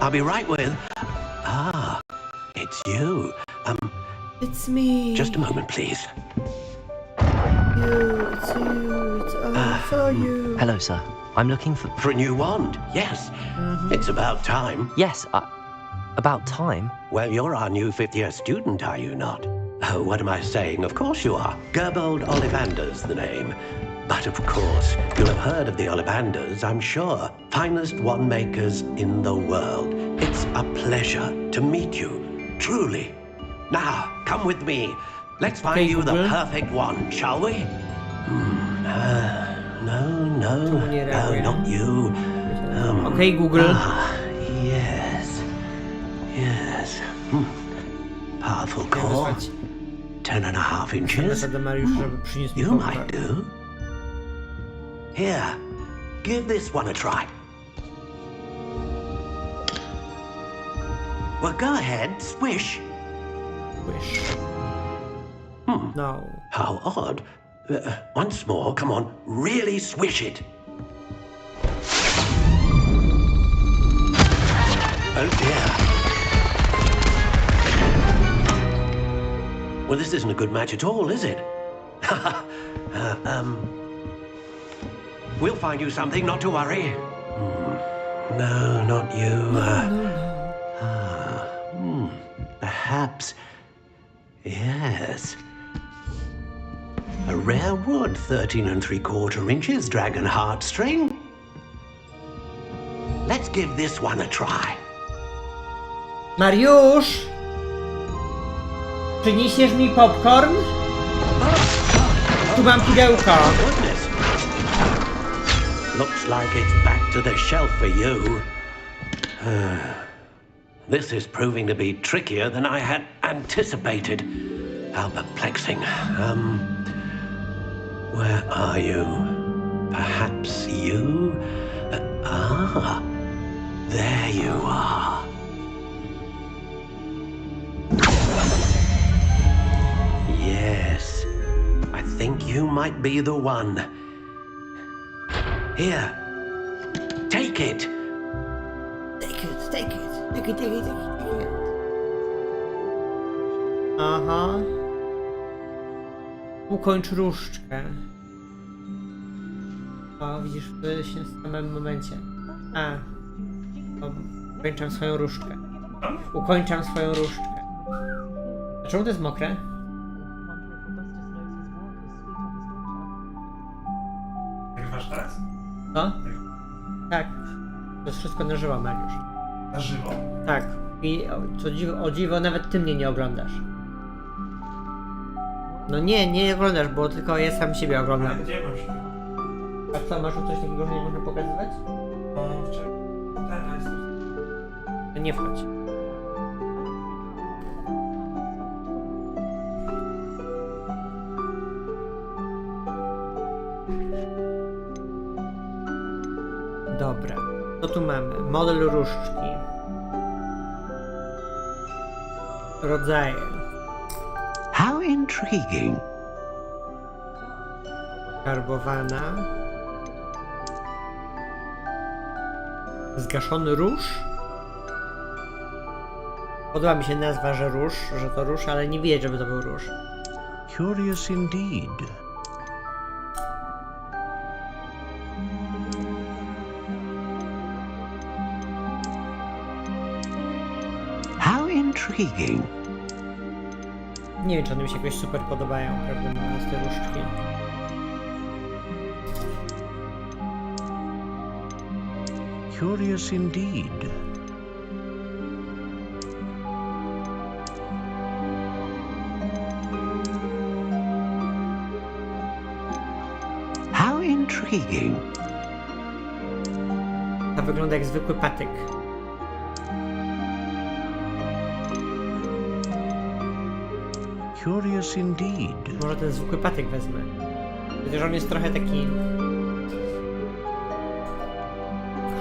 Speaker 9: I'll be right with... Ah, it's you.
Speaker 1: It's me.
Speaker 9: Just a moment, please.
Speaker 1: It's for you.
Speaker 6: Hello, sir. I'm looking for...
Speaker 9: For a new wand, yes. It's about time.
Speaker 6: Yes, about time.
Speaker 9: Well, you're our new 5th-year student, are you not? Oh, what am I saying? Of course you are. Gerbold Ollivander's the name. But of course, you'll have heard of the Ollivanders, I'm sure. Finest wand makers in the world. It's a pleasure to meet you, truly. Now, come with me. Let's find you the perfect one, shall we? No, not you.
Speaker 1: Okay, Google.
Speaker 9: Yes. Powerful core. 10.5 inches. You might do. Here, give this one a try. Well, go ahead, swish.
Speaker 1: Swish. No.
Speaker 9: How odd. Once more, come on, really swish it. Oh dear. Well, this isn't a good match at all, is it? We'll find you something, not to worry. No, not you. A perhaps. Yes. A rare wood, 13 3/4 inches, dragon heartstring. Let's give this one a try.
Speaker 1: Mariusz! Przyniesiesz mi popcorn? Tu mam pudełko.
Speaker 9: Goodness. Looks like it's back to the shelf for you. This is proving to be trickier than I had anticipated. How perplexing. Where are you? Perhaps you? There you are. Yes, I think you might be the one. Here, take it.
Speaker 1: Take it, take it, take it, take it, take it. Aha. Ukończ różdżkę. O, widzisz, w się w samym momencie. Ukończam swoją różdżkę. Ukończam swoją różdżkę. A czemu to jest mokre?
Speaker 15: Nagrywasz teraz?
Speaker 1: Co? Tak. To jest wszystko na żywo, Mariusz.
Speaker 15: Na żywo?
Speaker 1: Tak. I o dziwo, nawet ty mnie nie oglądasz. No nie oglądasz, bo tylko ja sam siebie oglądam.
Speaker 15: Gdzie masz?
Speaker 1: A co, masz tu coś takiego, że nie można pokazywać?
Speaker 15: No, wczoraj. Teraz.
Speaker 1: To nie wchodź. Dobra. Co tu mamy? Model różdżki. Rodzaje.
Speaker 9: How intriguing.
Speaker 1: Farbowana. Zgaszony róż. Podoba mi się nazwa, że róż, że to róż, ale nie widać, żeby to był róż.
Speaker 9: Curious indeed. How intriguing.
Speaker 1: Nie wiem, czy one mi się jakoś super podobają, prawdę mówiąc, te różdżki.
Speaker 9: Curious indeed. How intriguing.
Speaker 1: Ta wygląda jak zwykły patyk.
Speaker 9: Curious indeed.
Speaker 1: Może ten zwykły patyk wezmę. Chociaż on jest trochę taki...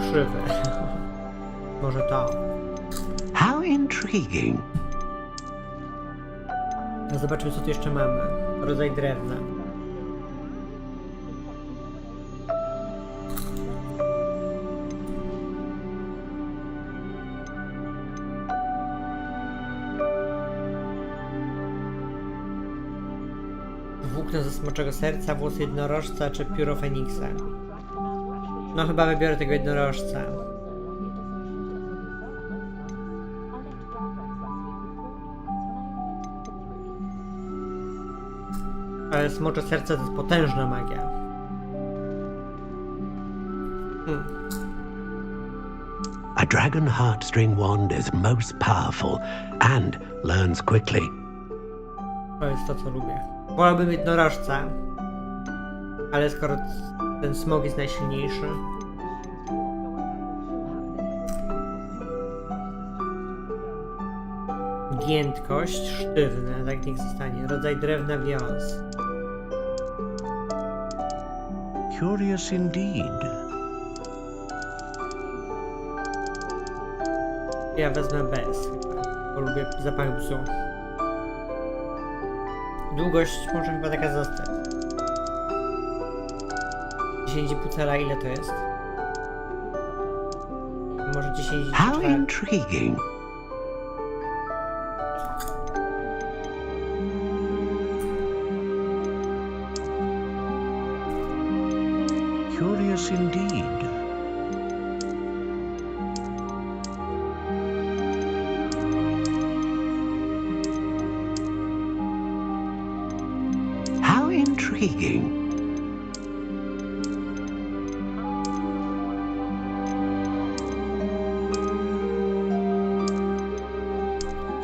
Speaker 1: krzywy. Może to.
Speaker 9: How intriguing.
Speaker 1: No zobaczmy, co tu jeszcze mamy. Rodzaj drewna. Włókno ze smoczego serca, włos jednorożca czy pióro Feniksa. No chyba wybiorę tego jednorożca. Ale smocze serce to jest potężna magia.
Speaker 9: A dragon heartstring wand is most powerful and learns quickly.
Speaker 1: To jest to, co lubię. Wolałbym jednorożca. Ale skoro ten smog jest najsilniejszy. Giętkość, sztywne, tak niech zostanie. Rodzaj drewna, wiąz.
Speaker 9: Curious indeed.
Speaker 1: Ja wezmę bez, bo lubię zapach bzu. Długość może chyba taka zostać. 10,5 cala, ile to jest? Może 10,4.
Speaker 9: How intriguing. Curious indeed. intriguing.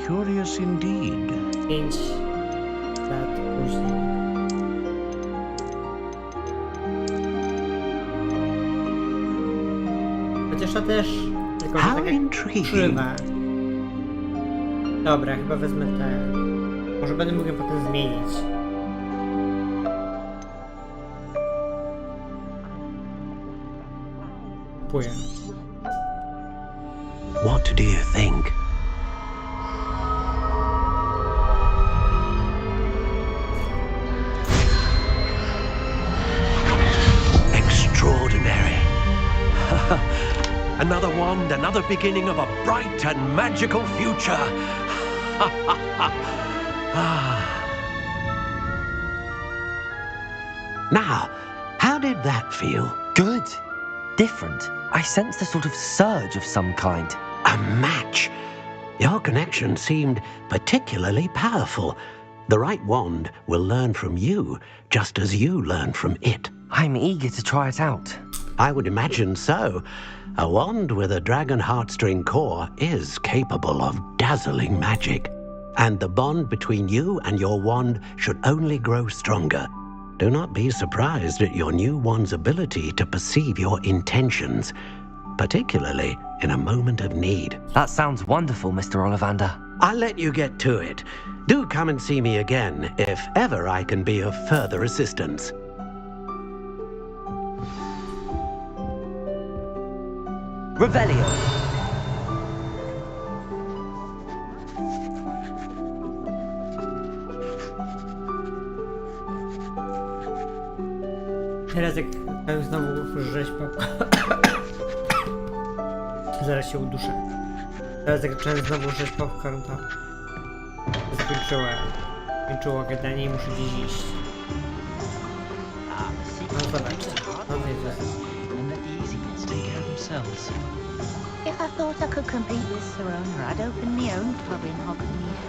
Speaker 13: Curious indeed.
Speaker 1: 5 lat później. Chociaż to też tylko, że tak jak krzywa. Dobra, chyba wezmę te. Może będę mógł ją potem zmienić. Kupuję.
Speaker 9: What do you think? Extraordinary. Another wand, another beginning of a bright and magical future. Now, how did that feel?
Speaker 6: Good. Different. I sensed a sort of surge of some kind.
Speaker 9: A match. Your connection seemed particularly powerful. The right wand will learn from you, just as you learn from it.
Speaker 6: I'm eager to try it out.
Speaker 9: I would imagine so. A wand with a dragon heartstring core is capable of dazzling magic. And the bond between you and your wand should only grow stronger. Do not be surprised at your new wand's ability to perceive your intentions, particularly in a moment of need.
Speaker 6: That sounds wonderful, Mr. Ollivander.
Speaker 9: I'll let you get to it. Do come and see me again if ever I can be of further assistance.
Speaker 2: Revelio.
Speaker 1: Teraz jak znowu rzeźba. Zaraz się uduszę. Teraz jak zacząłem znowu rzeź popcorn, to skończyło gadanie i muszę gdzieś iść. No zobaczcie. No to jest.
Speaker 3: If I thought I could compete with Sir Owner, I'd open my own club in Hogsmeade.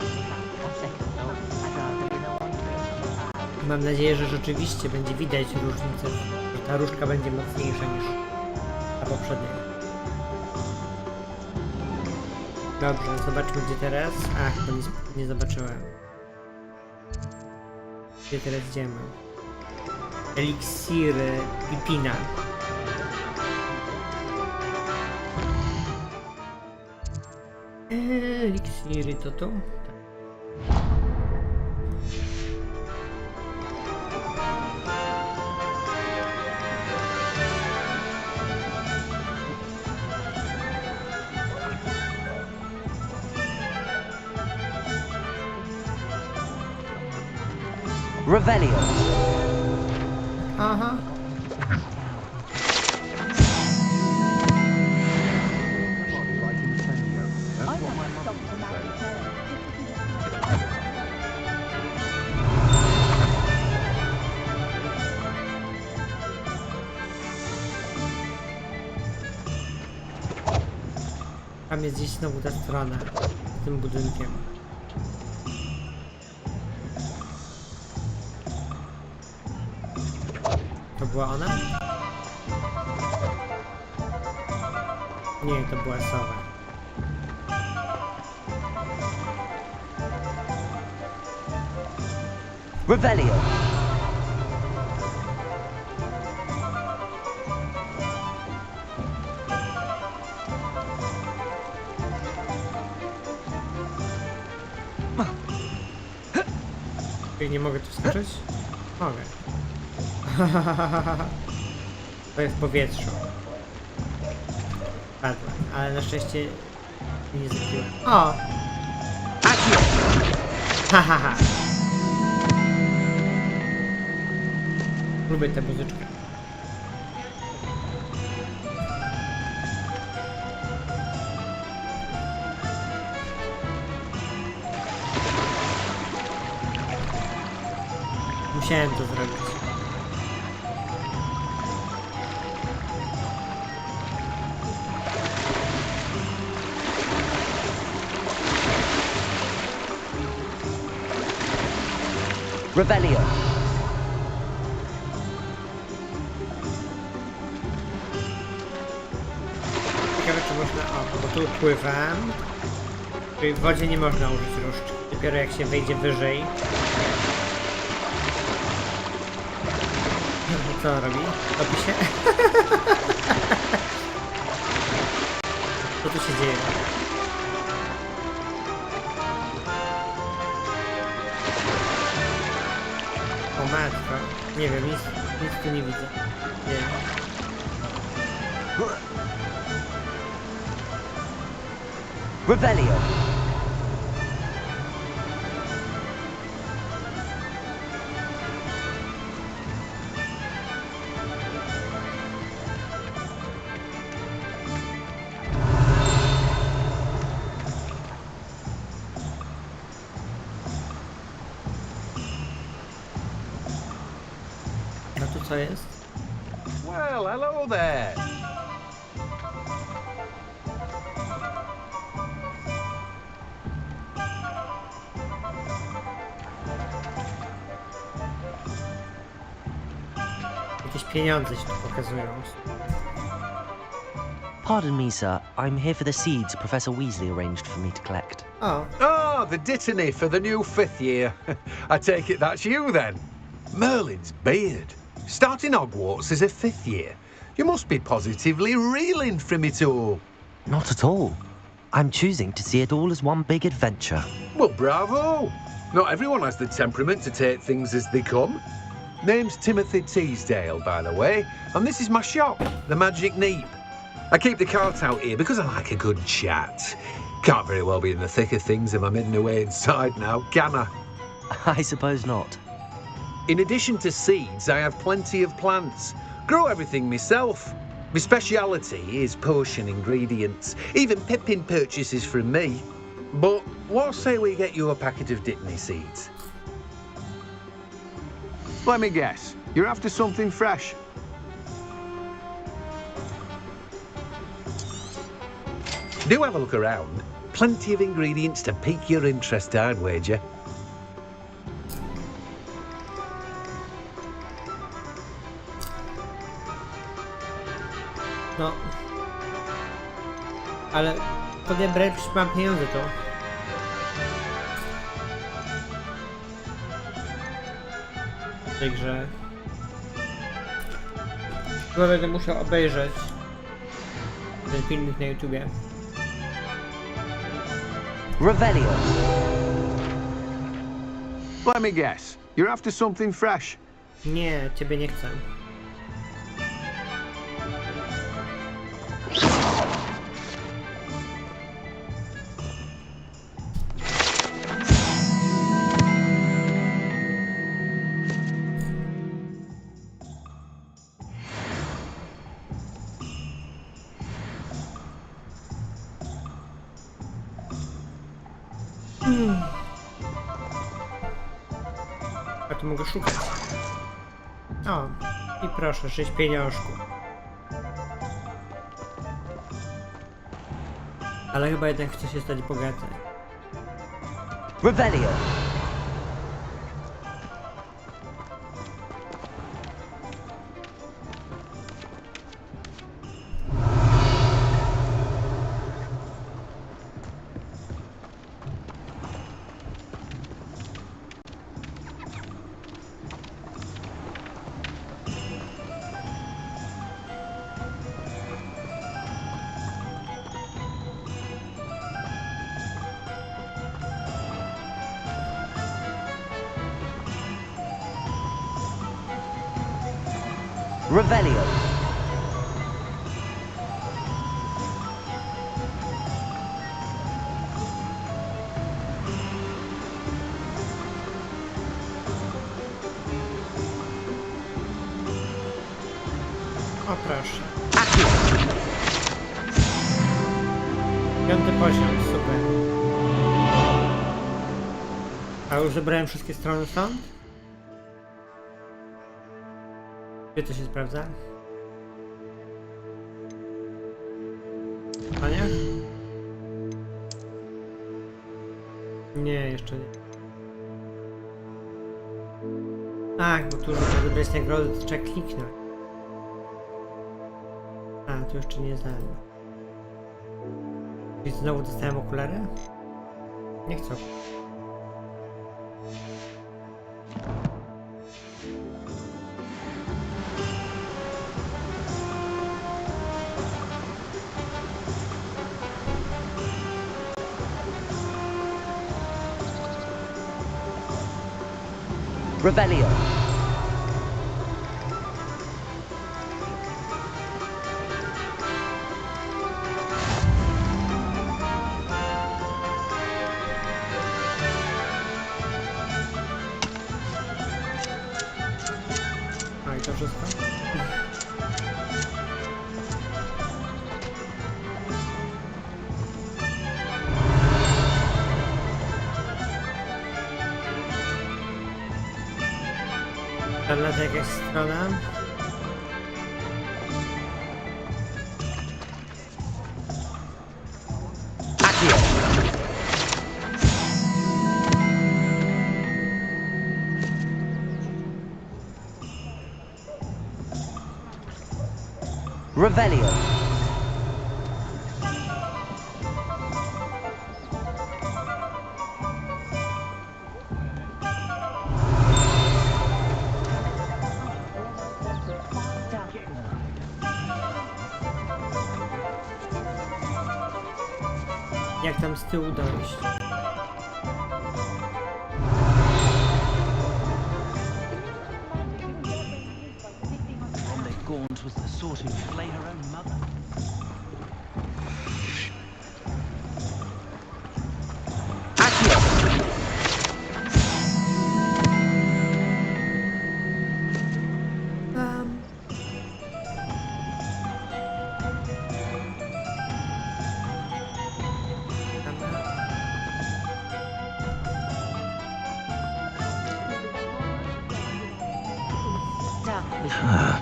Speaker 3: On second thought, I'd rather be the one to.
Speaker 1: Mam nadzieję, że rzeczywiście będzie widać różnicę, że ta różdżka będzie mocniejsza niż ta poprzednia. Dobrze, zobaczmy gdzie teraz. Ach, to nie zobaczyłem. Gdzie teraz idziemy? Eliksiry Pipina. Eliksiry to tu?
Speaker 2: Revelio.
Speaker 1: Aha. Tam jest gdzieś znowu ta strona, z tym budynkiem. To była ona? Nie, to była sowa.
Speaker 2: Revelio.
Speaker 1: Nie mogę tu skoczyć? Mogę. To jest w powietrzu. Padłem, ale na szczęście nie zabiłem. O! Hahaha. Lubię tę muzyczkę. Musiałem to zrobić.
Speaker 2: Revelio.
Speaker 1: tu pływam. Czyli w wodzie nie można użyć różdżki. Dopiero jak się wejdzie wyżej. Co on robi? Topi się? Co tu się dzieje? O matko. Nie wiem, nic tu nie widzę. Nie.
Speaker 2: Revelio.
Speaker 1: No tu co jest?
Speaker 16: Well, hello there.
Speaker 1: Jakieś pieniądze się tu pokazują.
Speaker 6: Pardon me, sir. I'm here for the seeds Professor Weasley arranged for me to collect.
Speaker 1: Oh.
Speaker 16: Ah, the dittany for the new 5th year. I take it that's you then. Merlin's beard. Starting Hogwarts as a 5th year. You must be positively reeling from it all.
Speaker 6: Not at all. I'm choosing to see it all as one big adventure.
Speaker 16: Well, bravo. Not everyone has the temperament to take things as they come. Name's Timothy Teasdale, by the way, and this is my shop, the Magic Neep. I keep the cart out here because I like a good chat. Can't very well be in the thick of things if I'm hidden away inside now, can I?
Speaker 6: I suppose not.
Speaker 16: In addition to seeds, I have plenty of plants. Grow everything myself. My speciality is potion ingredients. Even Pippin purchases from me. But what say we get you a packet of Dittany seeds? Let me guess. You're after something fresh. Do have a look around. Plenty of ingredients to pique your interest, I'd wager.
Speaker 1: No. Ale odebrać mam pieniądze to. W tej grze. Chyba będę musiał obejrzeć ten filmik na YouTubie.
Speaker 2: Revelio.
Speaker 16: Let me guess. You're after something fresh.
Speaker 1: Nie, ciebie nie chcę. A tu mogę szukać. O, i proszę, 6 pieniążków. Ale chyba jednak chcę się stać bogaty.
Speaker 2: Revelio. Revelio.
Speaker 1: O proszę. 5. poziom, super. A już zebrałem wszystkie strony stąd? Gdzie to się sprawdza? A nie? Nie, jeszcze nie. Tak, bo tu żeby zebrać nagrody, to trzeba kliknąć. A, tu jeszcze nie znałem. I znowu dostałem okulary? Nie chcę.
Speaker 2: Revelio.
Speaker 1: No i to wszystko. Tam na to jakaś strona.
Speaker 2: Accio. Revelio.
Speaker 1: Jak tam z tyłu dojść?
Speaker 13: Gaunt was the sort who'd flay her own mother.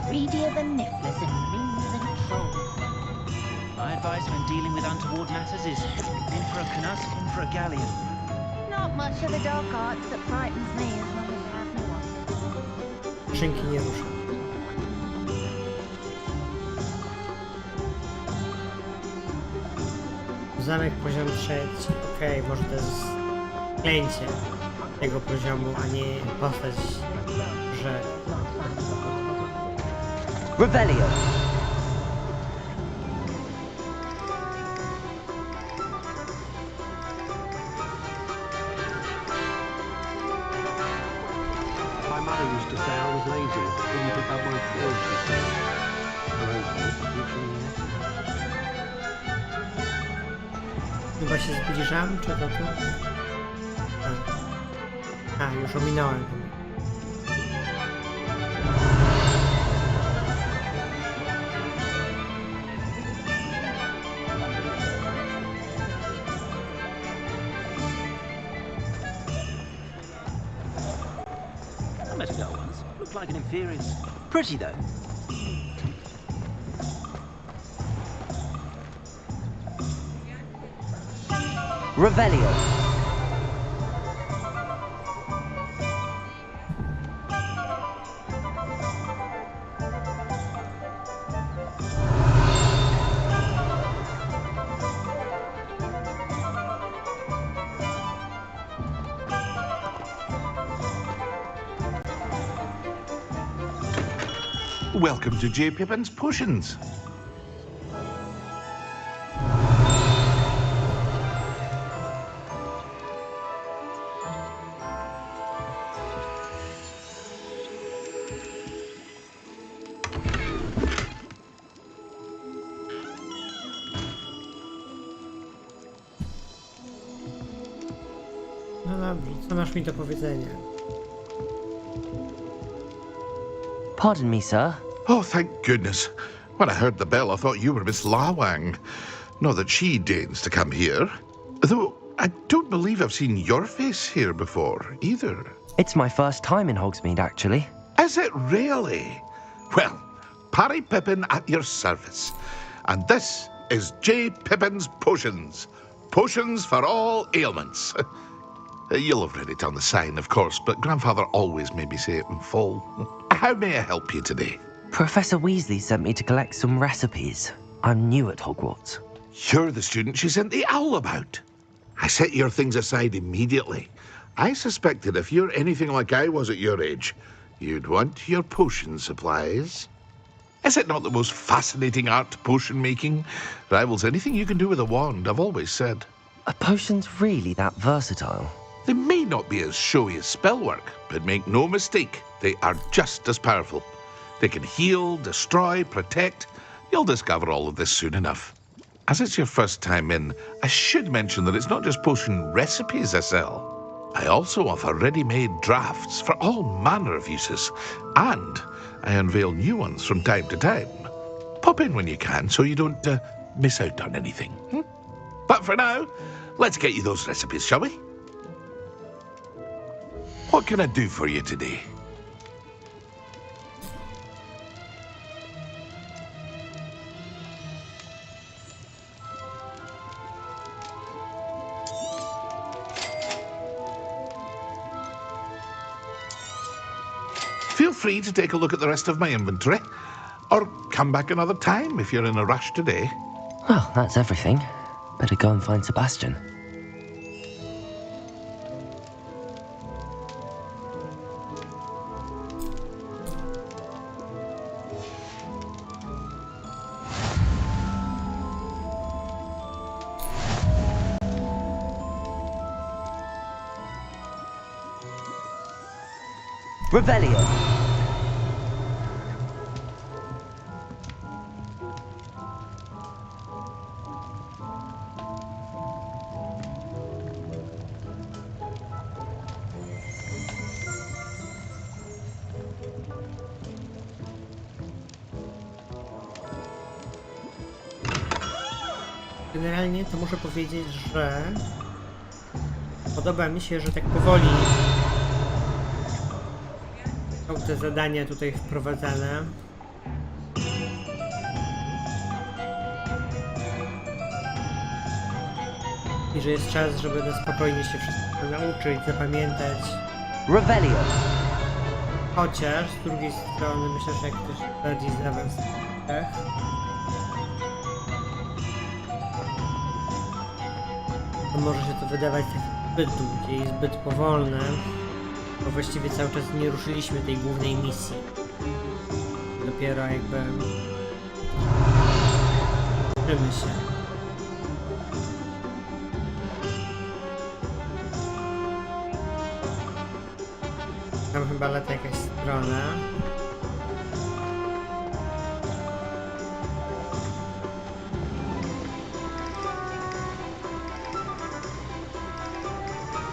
Speaker 3: Greedier than nifflers and meaner than troll.
Speaker 13: My advice when dealing with untoward matters is in for a canuck, in for a galleon.
Speaker 3: Not much of the dark arts that frightens me as long as I have no one.
Speaker 1: Szynki nie ruszę. Zamek poziom 3. Okej, może to jest klęcie tego poziomu, a nie postać, że...
Speaker 2: Revelio.
Speaker 9: My mother used to say I was lazy. Didn't pick up my phone, she said.
Speaker 1: Chyba się zbliżam, czy to tu? A, już ominąłem.
Speaker 13: I met a girl once. Looked like an inferior. Pretty though.
Speaker 2: Revelio.
Speaker 11: Welcome to J. Pippin's Potions.
Speaker 1: No dobrze, co masz mi do powiedzenia?
Speaker 6: Pardon me, sir.
Speaker 11: Oh, thank goodness. When I heard the bell, I thought you were Miss Lawang. Not that she deigns to come here. Though I don't believe I've seen your face here before, either.
Speaker 6: It's my first time in Hogsmeade, actually.
Speaker 11: Is it really? Well, Parry Pippin at your service. And this is J. Pippin's Potions. Potions for all ailments. You'll have read it on the sign, of course, but Grandfather always made me say it in full. How may I help you today?
Speaker 6: Professor Weasley sent me to collect some recipes. I'm new at Hogwarts.
Speaker 11: You're the student she sent the owl about. I set your things aside immediately. I suspected if you're anything like I was at your age, you'd want your potion supplies. Is it not the most fascinating art, potion making? Rivals anything you can do with a wand, I've always said.
Speaker 6: Are potions really that versatile?
Speaker 11: They may not be as showy as spellwork, but make no mistake, they are just as powerful. They can heal, destroy, protect. You'll discover all of this soon enough. As it's your first time in, I should mention that it's not just potion recipes I sell. I also offer ready-made drafts for all manner of uses, and I unveil new ones from time to time. Pop in when you can so you don't miss out on anything. But for now, let's get you those recipes, shall we? What can I do for you today? Feel free to take a look at the rest of my inventory, or come back another time if you're in a rush today.
Speaker 6: Well, that's everything. Better go and find Sebastian.
Speaker 2: Revelio.
Speaker 1: Generalnie to muszę powiedzieć, że podoba mi się, że tak powoli są te zadania tutaj wprowadzane. I że jest czas, żeby na spokojnie się wszystko nauczyć, zapamiętać.
Speaker 2: Revelio.
Speaker 1: Chociaż z drugiej strony myślę, że jak ktoś bardziej zaawansowanych, to może się to wydawać tak zbyt długie i zbyt powolne, bo właściwie cały czas nie ruszyliśmy tej głównej misji. Dopiero jakby uczymy się. Tam chyba lata jakaś strona.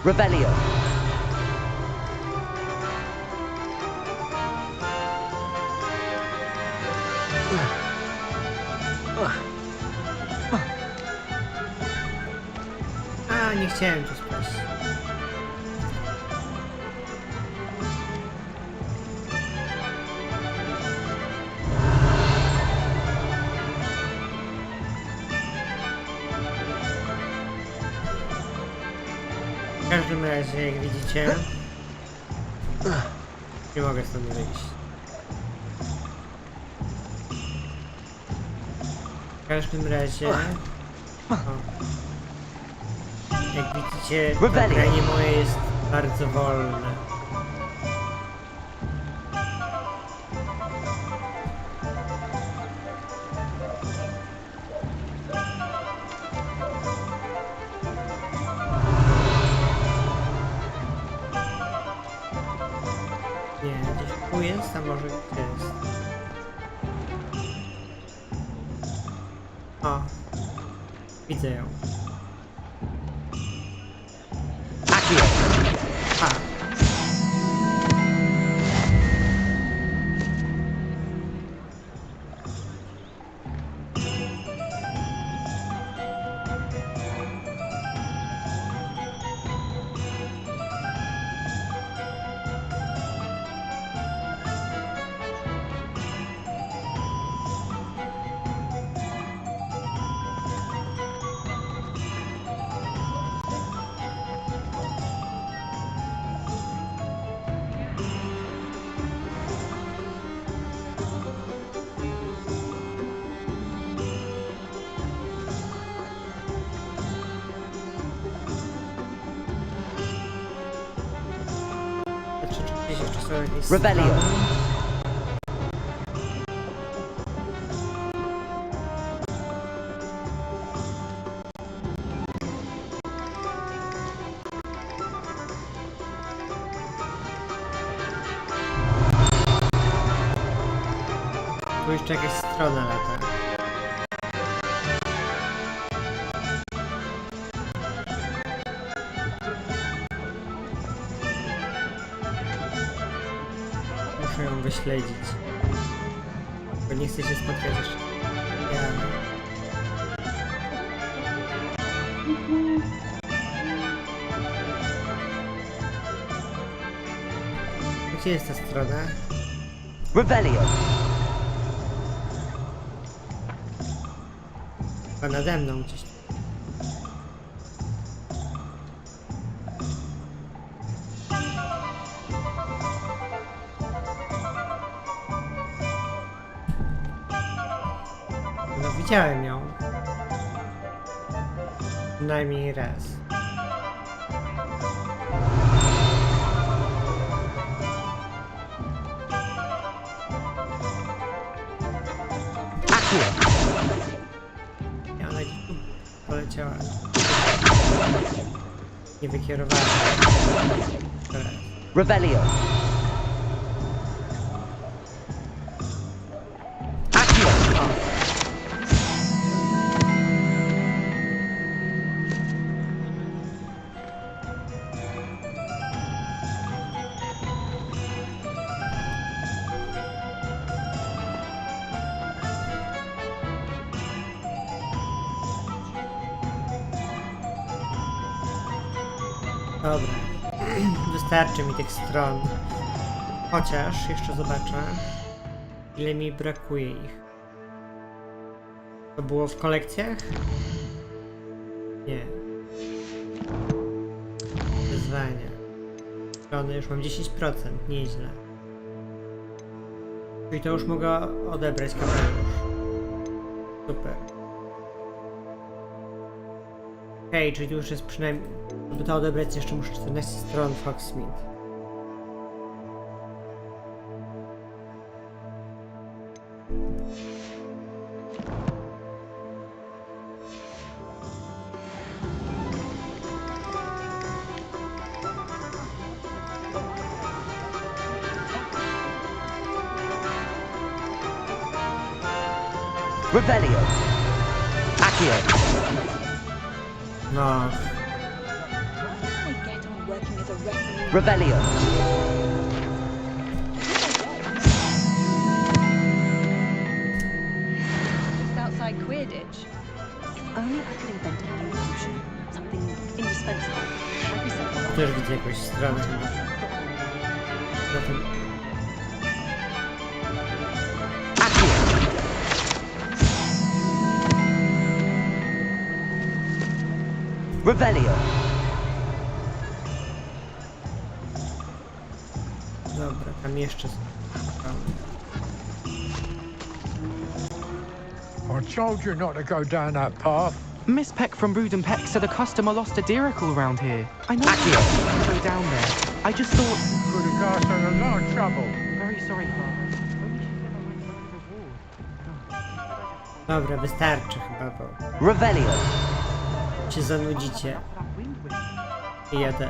Speaker 2: Revelio.
Speaker 1: A, nie chciałem tu spaść. W każdym razie, jak widzicie, nie mogę stąd wyjść. W każdym razie, o, jak widzicie, granie moje jest bardzo wolne. Nie, gdzieś tu jest, a może gdzie jest? O, widzę ją. A. Jakieś jeszcze są jakieś
Speaker 2: Rebellion.
Speaker 1: strony. Tu jeszcze jakaś strona lata. Muszę ją wyśledzić. Bo nie chcę się spotkać jeszcze. Gdzie jest ta strona?
Speaker 2: Rebellion.
Speaker 1: A nade mną gdzieś. No widziałem ją. Przynajmniej raz. Ja ona gdzieś tu poleciała. Nie wykierowała. Teraz.
Speaker 2: Rebellion.
Speaker 1: Dobra. Wystarczy mi tych stron. Chociaż jeszcze zobaczę, ile mi brakuje ich. To było w kolekcjach? Nie. Wyzwania. Strony już mam 10%, nieźle. Czyli to już mogę odebrać kapelusz. Super. Okej, czyli tu już jest przynajmniej... Żeby to odebrać, jeszcze muszę 14 stron w Hogsmeade.
Speaker 2: Rebellion. Accio.
Speaker 1: No.
Speaker 2: Rebellion.
Speaker 17: Just outside Quidditch. If only I could invent a new potion. Something indispensable. Like we said.
Speaker 1: Też widzę jakąś stronę chyba. Zatem...
Speaker 2: Rebellion.
Speaker 1: Dobra, tam jeszcze są.
Speaker 18: I told you not to go down that path.
Speaker 12: Miss Peck from Brood and Peck said a customer lost a diricle around here. I know you can't go down there. I just thought...
Speaker 18: Could have got us in a lot of trouble.
Speaker 12: Very sorry, Pa.
Speaker 1: Dobra, wystarczy chyba, bo...
Speaker 2: Rebellion.
Speaker 1: się zanudzicie. I ja też.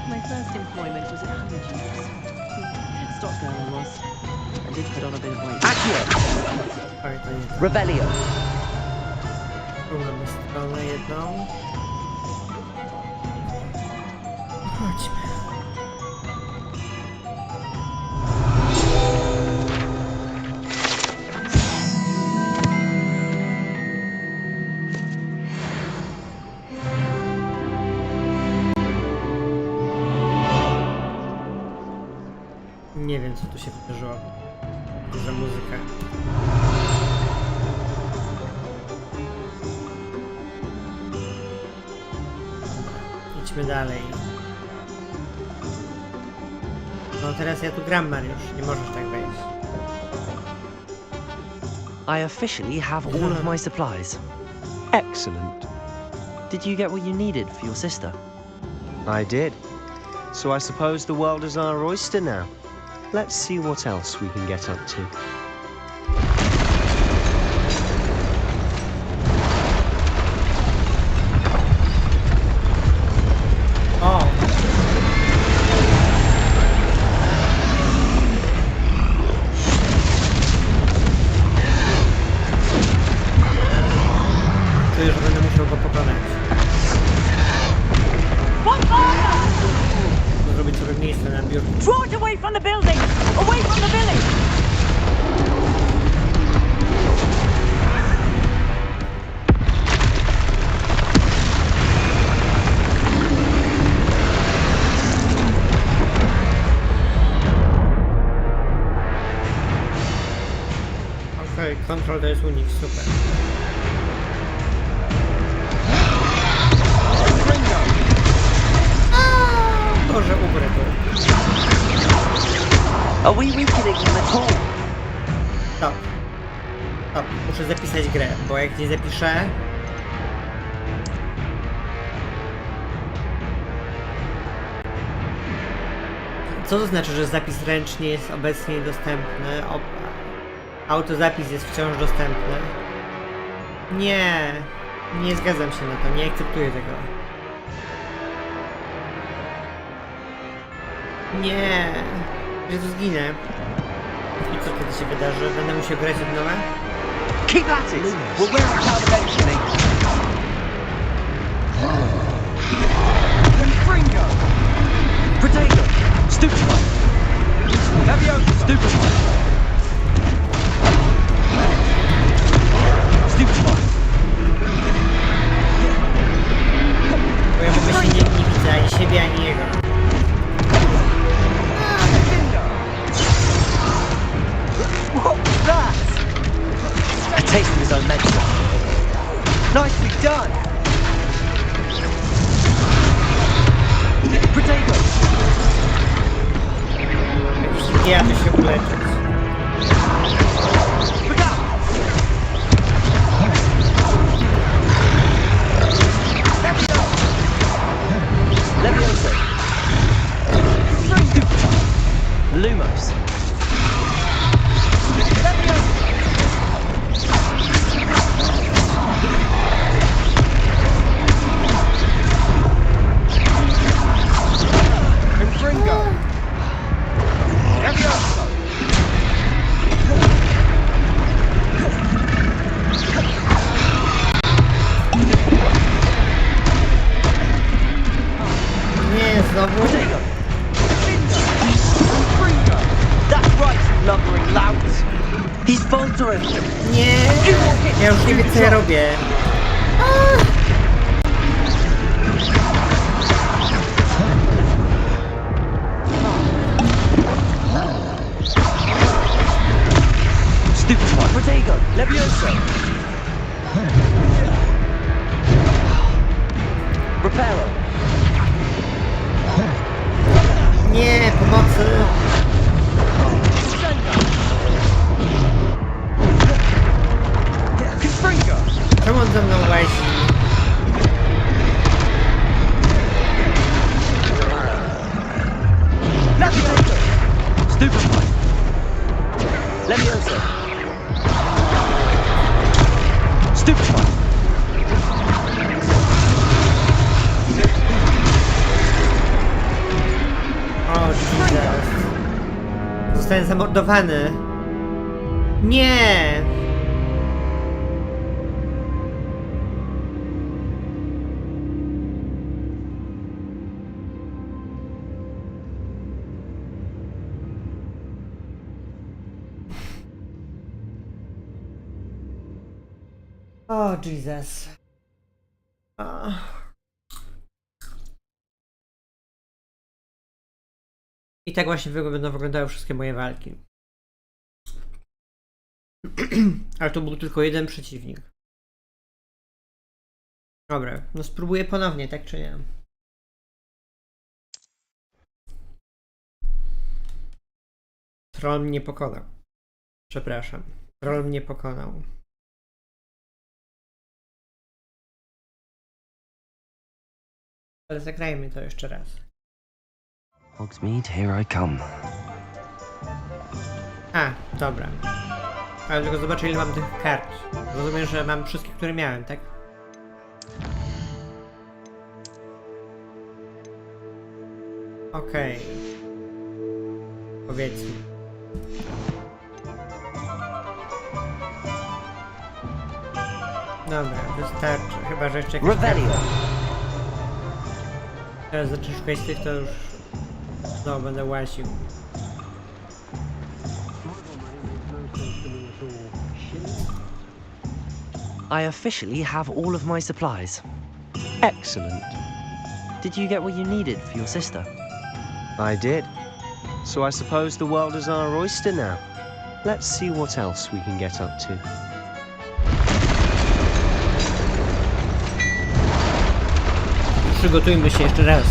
Speaker 17: My first employment was at Hogsmeade. Stock girl I was. I did put on a bit of weight.
Speaker 2: Accio. Rebellion.
Speaker 1: Tu mamy stronę jedną. Chodźmy. Nie wiem, co tu się wydarzyło. Co za muzyka. Idźmy dalej. No teraz ja tu gram, Mariusz. Nie możesz tak wejść.
Speaker 6: I officially have all of my supplies. Excellent. Did you get what you needed for your sister?
Speaker 5: I did. So I suppose the world is our oyster now. Let's see what else we can get up to.
Speaker 1: O! Czuję, że będę musiał go pokonać. Zrobić sobie miejsce na biurku.
Speaker 8: Draw it away from the building! Away from the village!
Speaker 1: Okej, kontrol to jest unik, super. Boże, ugrę to.
Speaker 6: Are we weakening him at all?
Speaker 1: Stop. Stop. Muszę zapisać grę, bo jak nie zapiszę... Co to znaczy, że zapis ręcznie jest obecnie niedostępny? Autozapis jest wciąż dostępny. Nie. Nie zgadzam się na to, nie akceptuję tego. Nie. Że tu zginę. I co wtedy się wydarzy? Będę musiał grać od nowa?
Speaker 2: Keep at it! We'll wear it out eventually. Confringo! Potato! Stupefy! Leviosa! Stupefy! Stupefy!
Speaker 1: Bo ja w ogóle się nie widzę ani siebie, ani jego.
Speaker 2: What's that? A taste of his own medicine. Nicely done! Potato!
Speaker 1: Ja by się uleczyć.
Speaker 2: Leviosa!
Speaker 6: Lumos.
Speaker 2: Confringo! Leviosa!
Speaker 1: Nie, znowu.
Speaker 2: That's right, lumbering louts. He's faltering.
Speaker 1: Nie! Ja już nie wiem, co ja robię.
Speaker 2: Stupefy. Protego. Leviosa. Reparo.
Speaker 1: Nie, pomocy!
Speaker 2: Confringo.
Speaker 1: Czemu on za mną łazi?
Speaker 2: Leviosa. Stupefy. Leviosa. Stupefy.
Speaker 1: O, Jesus. Zostałem zamordowany. Nie! O, Jesus. O. I tak właśnie będą wyglądały wszystkie moje walki. Ale to był tylko jeden przeciwnik. Dobra, no spróbuję ponownie, tak czy nie? Troll mnie pokonał. Przepraszam. Troll mnie pokonał. Ale zagrajmy to jeszcze raz.
Speaker 6: Hogsmeade, here I come.
Speaker 1: A, dobra. Ale tylko zobaczę, ile mam tych kart. Rozumiem, że mam wszystkie, które miałem, tak? Okej. Powiedzmy. Dobra, wystarczy. Chyba, że jeszcze jakieś karty. Teraz zacznę szukać tych, to już... No, będę łaził.
Speaker 6: I officially have all of my supplies. Excellent. Did you get what you needed for your sister?
Speaker 5: I did. So I suppose the world is our oyster now. Let's see what else we can get up to.
Speaker 1: Przygotujmy się jeszcze raz.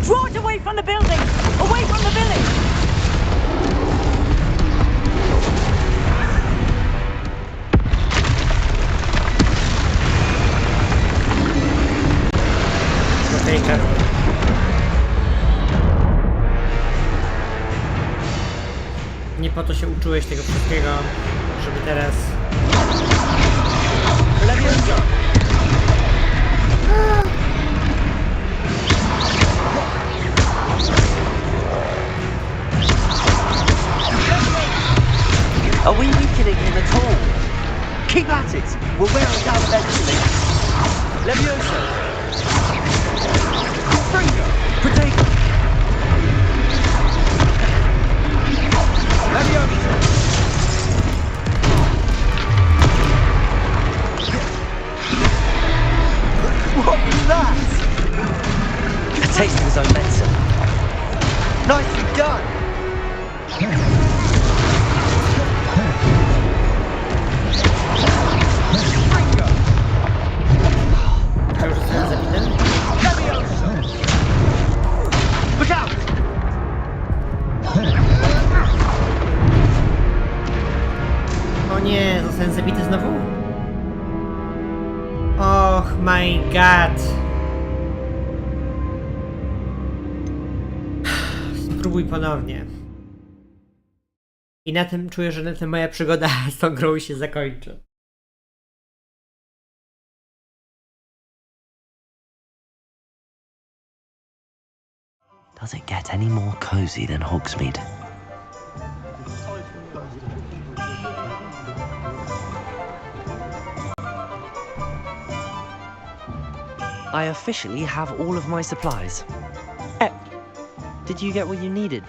Speaker 8: Draw it away from the building! Away from the village!
Speaker 1: Okej, Karol. Nie po to się uczyłeś tego wszystkiego, żeby teraz...
Speaker 6: Are we weakening him at all? Keep at it! We'll wear him down eventually. Levioso! Springo! Protego! Levioso! What was that? A taste of his own medicine. Nicely done!
Speaker 1: Ja już zostałem zabity? O nie, zostałem zabity znowu? Och my god. Spróbuj ponownie. I na tym czuję, że na tym moja przygoda z tą grą się zakończy.
Speaker 6: Does it get any more cozy than Hogsmeade? I officially have all of my supplies. Did you get what you needed?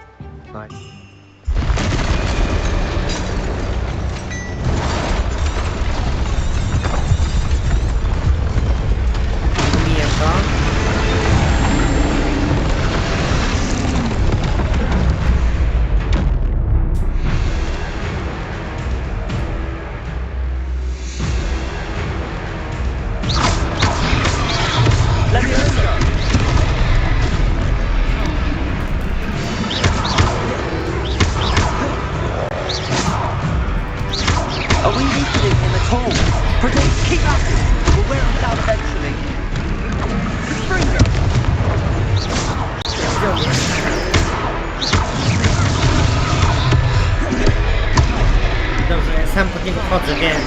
Speaker 1: Dobrze, ja sam pod niego chodzę, wiem.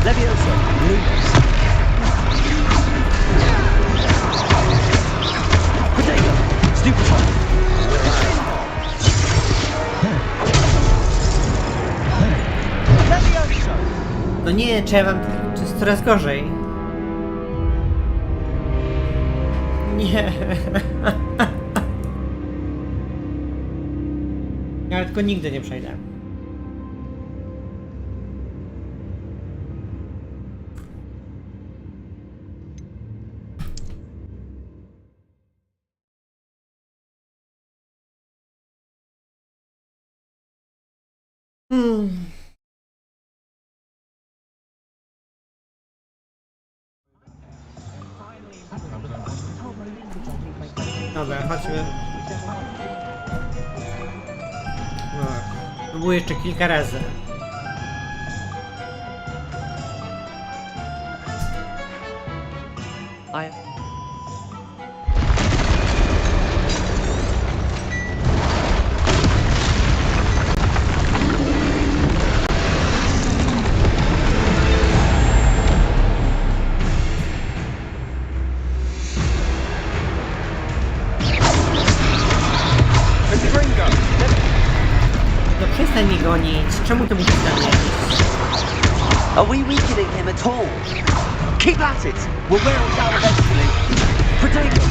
Speaker 6: Levioso, lose. Potato, stupefy. Levioso.
Speaker 1: No nie, czy ja wam... To jest coraz gorzej. Nie. Ja tylko nigdy nie przejdę. Dobra, chodźmy. No, próbuję jeszcze kilka razy. No przestań mnie gonić. Czemu ty musisz tam jeździć?
Speaker 6: Are we weakening him at all? Keep at it! We'll wear him down eventually. Protect him!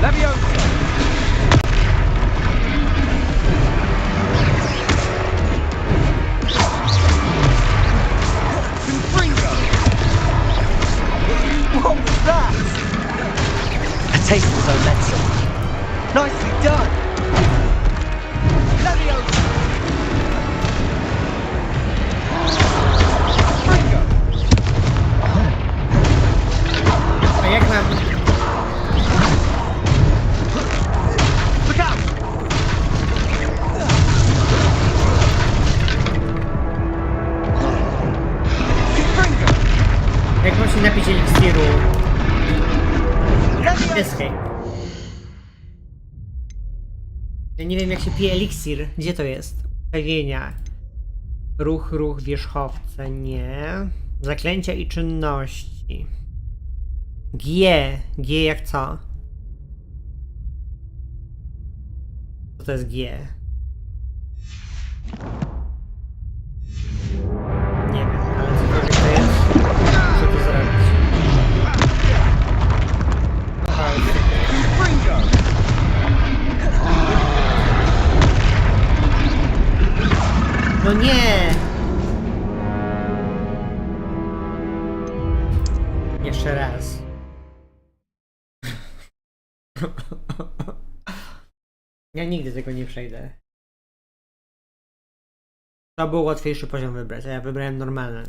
Speaker 6: Leviosa! What was that? A taste of his own medicine. Nicely done! Leviosa!
Speaker 1: A jak mam...
Speaker 6: Look out!
Speaker 1: Jak mam się napić eliksiru? Escape. Ja nie wiem jak się pije eliksir. Gdzie to jest? Ustawienia. Ruch wierzchowca. Nie. Zaklęcia i czynności. G. G jak co? Co to jest G? Nie wiem, ale cokolwiek to jest. Muszę to zrobić. No nie! Jeszcze raz. Ja nigdy tego nie przejdę. To był łatwiejszy poziom wybrać, a ja wybrałem normalny.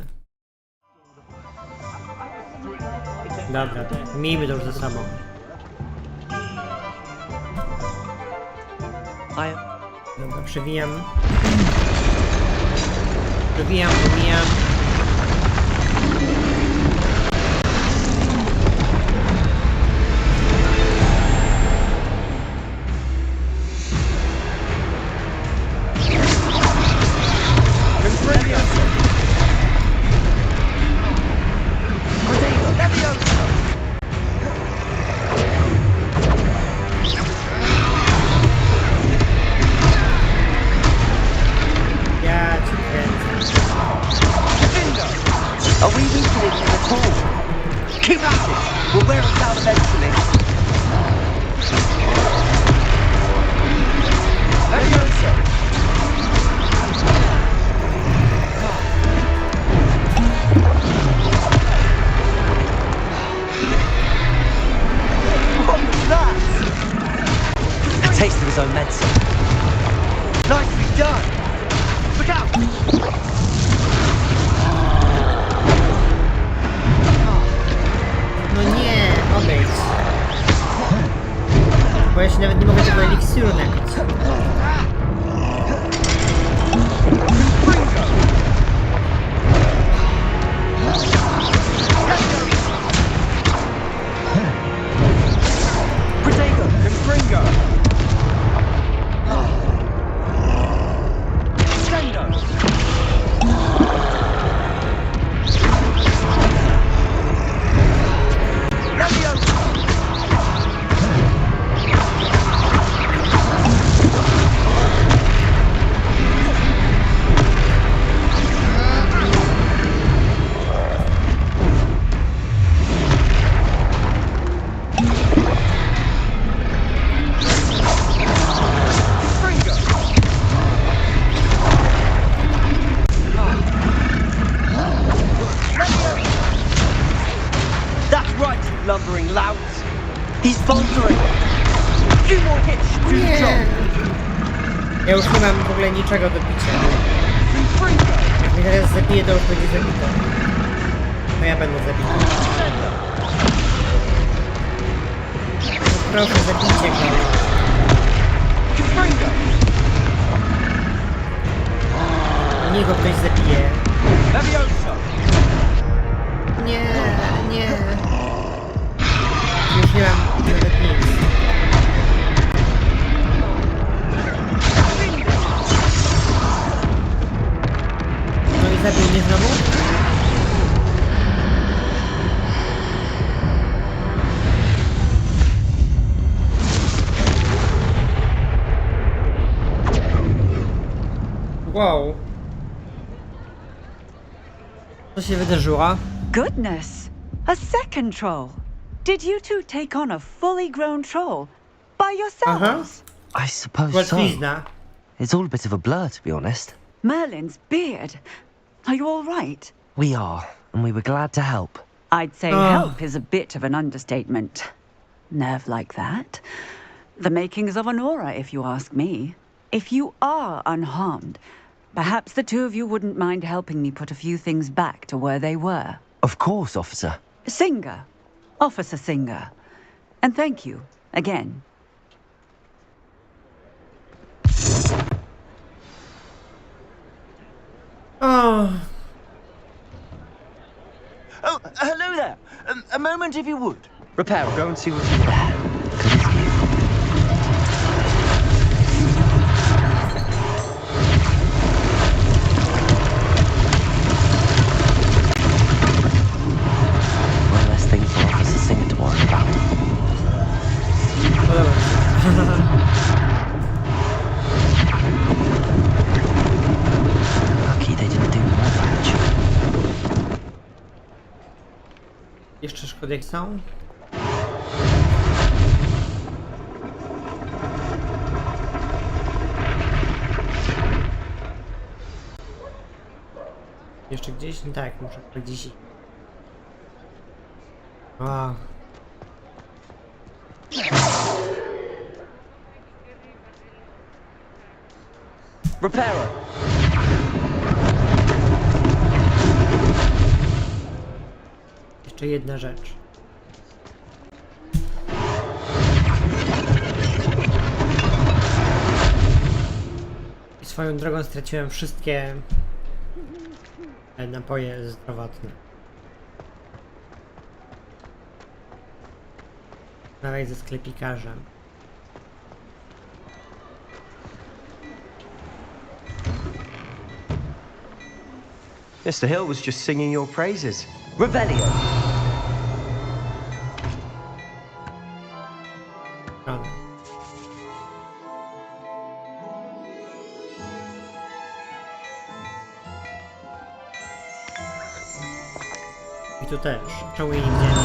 Speaker 1: Dobra, miejmy to już ze sobą. Dobra, przewijam. Przewijam, pomijam.
Speaker 6: Are we weakening him at all? Keep at it! We'll wear him down eventually. Leviosa! What was that? A taste of his own medicine. Nicely done! Look out!
Speaker 1: No nie, odejdź. Bo ja się nawet nie mogę tego eliksiru napić.
Speaker 6: lumbering louts. He's faltering. You won't get stooped on.
Speaker 1: Ja już nie mam w ogóle niczego do picia. Jak mnie teraz zabije, to już będzie zabite. To ja będę zabity. No proszę, zabijcie go. Niech go ktoś zabije. Nie, nie. Już nie mam nawet nic. No i zabił mnie znowu? Wow. Co się wydarzyło?
Speaker 8: Goodness! A second troll! Did you two take on a fully grown troll by yourselves?
Speaker 6: I suppose so.
Speaker 1: Łatwizna.
Speaker 6: It's all a bit of a blur, to be honest.
Speaker 8: Merlin's beard. Are you all right?
Speaker 6: We are, and we were glad to help.
Speaker 8: I'd say help is a bit of an understatement. Nerve like that. The makings of an aura, if you ask me. If you are unharmed, perhaps the two of you wouldn't mind helping me put a few things back to where they were.
Speaker 6: Of course, officer.
Speaker 8: Singer. Officer Singer. And thank you, again.
Speaker 1: Oh.
Speaker 13: Oh, hello there. A moment, if you would.
Speaker 6: Repairer, go and see what's in there. One less thing for Officer Singer to worry about. Lucky they didn't do more damage.
Speaker 1: Jeszcze szkody jak są? Jeszcze gdzieś? No tak, muszę gdzieś. A.
Speaker 6: Repairer.
Speaker 1: Jeszcze jedna rzecz. I swoją drogą straciłem wszystkie napoje zdrowotne. Nawet ze sklepikarzem.
Speaker 5: Mr. Hill was just singing your praises.
Speaker 6: Revelio.
Speaker 1: Prawda. I tu też. Czemu jej nie widziałem?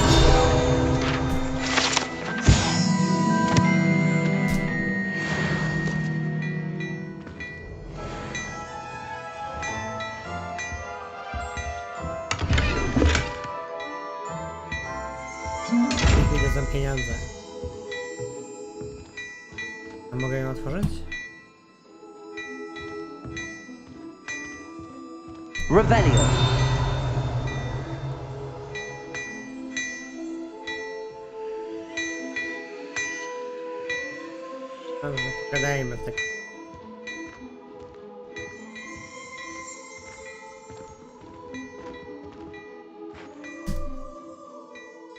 Speaker 1: Idę za pieniądze. A mogę ją otworzyć?
Speaker 6: Revelio.
Speaker 1: Dobrze, pogadajmy tak.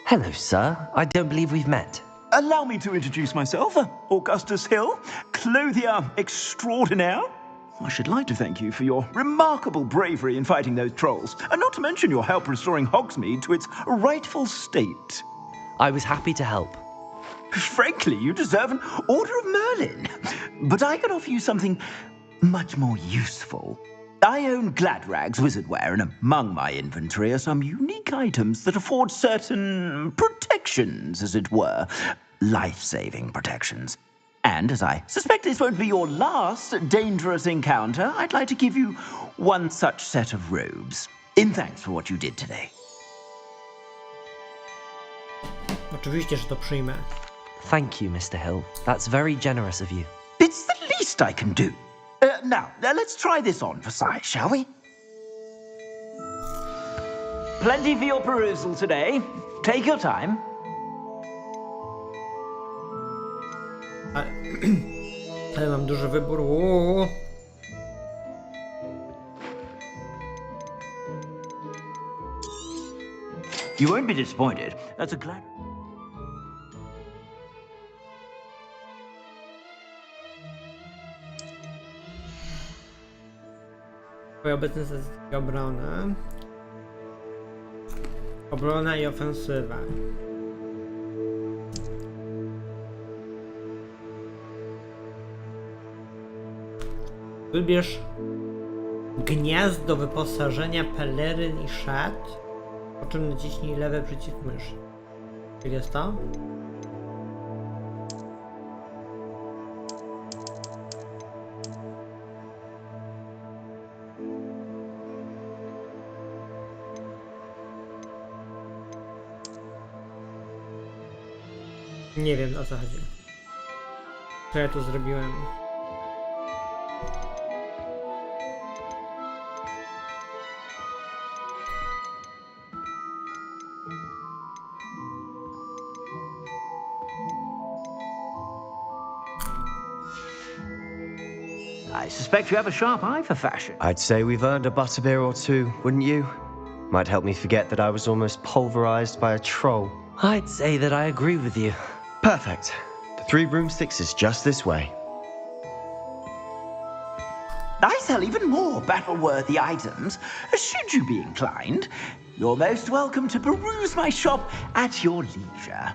Speaker 6: Hello, sir. I don't believe we've met.
Speaker 13: Allow me to introduce myself, Augustus Hill, clothier extraordinaire. I should like to thank you for your remarkable bravery in fighting those trolls, and not to mention your help restoring Hogsmeade to its rightful state.
Speaker 6: I was happy to help.
Speaker 13: Frankly, you deserve an Order of Merlin. But I can offer you something much more useful. I own Gladrag's wizardware, and among my inventory are some unique items that afford certain protections, as it were. Life-saving protections. And as I suspect this won't be your last dangerous encounter, I'd like to give you one such set of robes, in thanks for what you did today.
Speaker 1: Oczywiście, że to przyjmę.
Speaker 6: Thank you, Mr. Hill. That's very generous of you.
Speaker 13: It's the least I can do. Now, let's try this on for size, shall we? Plenty for your perusal today. Take your time.
Speaker 1: Ale mam duży wybór. Uuu.
Speaker 13: You won't be disappointed. That's a glad...
Speaker 1: Twoja obecna statystyka obrona. Obrona i ofensywa. Wybierz gniazdo wyposażenia, peleryn i szat, po czym naciśnij lewy przycisk myszy. Czyli jest to? Nie wiem, o co chodzi. Co ja tu zrobiłem?
Speaker 13: I suspect you have a sharp eye for fashion.
Speaker 5: I'd say we've earned a butterbeer or two, wouldn't you? Might help me forget that I was almost pulverized by a troll.
Speaker 6: I'd say that I agree with you.
Speaker 5: Perfect. The 3 broomsticks is just this way.
Speaker 13: I sell even more battle-worthy items, should you be inclined. You're most welcome to peruse my shop at your leisure.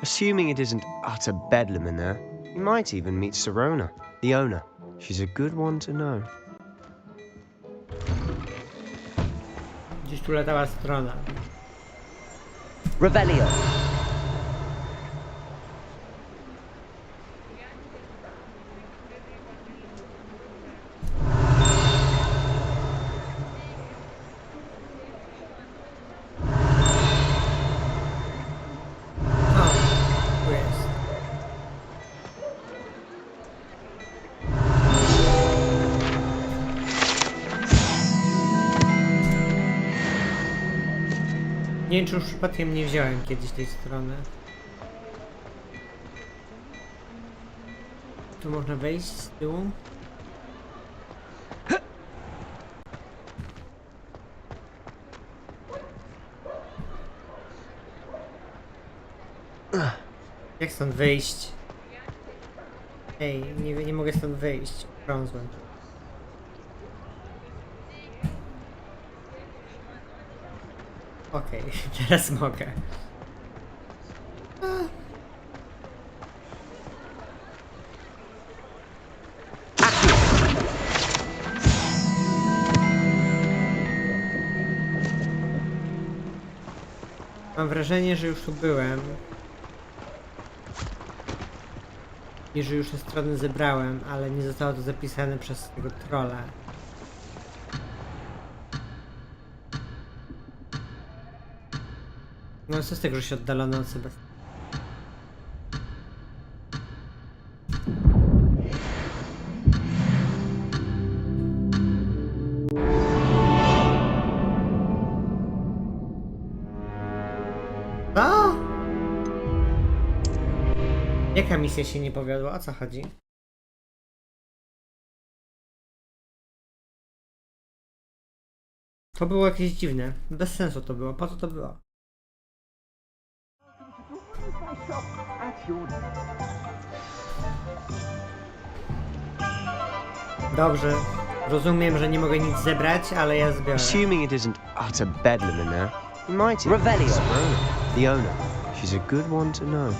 Speaker 5: Assuming it isn't utter bedlam in there, you might even meet Sirona, the owner. She's a good one to know.
Speaker 1: Gdzieś tu latała strona.
Speaker 6: Revelio.
Speaker 1: Tu jest. Nie wiem, czy już przypadkiem nie wziąłem kiedyś tej strony. Tu można wejść z tyłu. Jak stąd wyjść? Ej, nie mogę stąd wyjść. Krążłem. Okej, teraz mogę. Mam wrażenie, że już tu byłem. I że już te strony zebrałem, ale nie zostało to zapisane przez tego trolla. No co z tego, że się oddalono od sobie. Co? Jaka misja się nie powiodła? O co chodzi? To było jakieś dziwne. Bez sensu to było. Po co to było? Dobrze. Rozumiem, że nie mogę nic zebrać, ale ja zbiorę.
Speaker 5: Assuming it isn't utter bedlam in there, you might even
Speaker 6: Revelio.
Speaker 5: meet Sirona, the owner. She's a good one to know.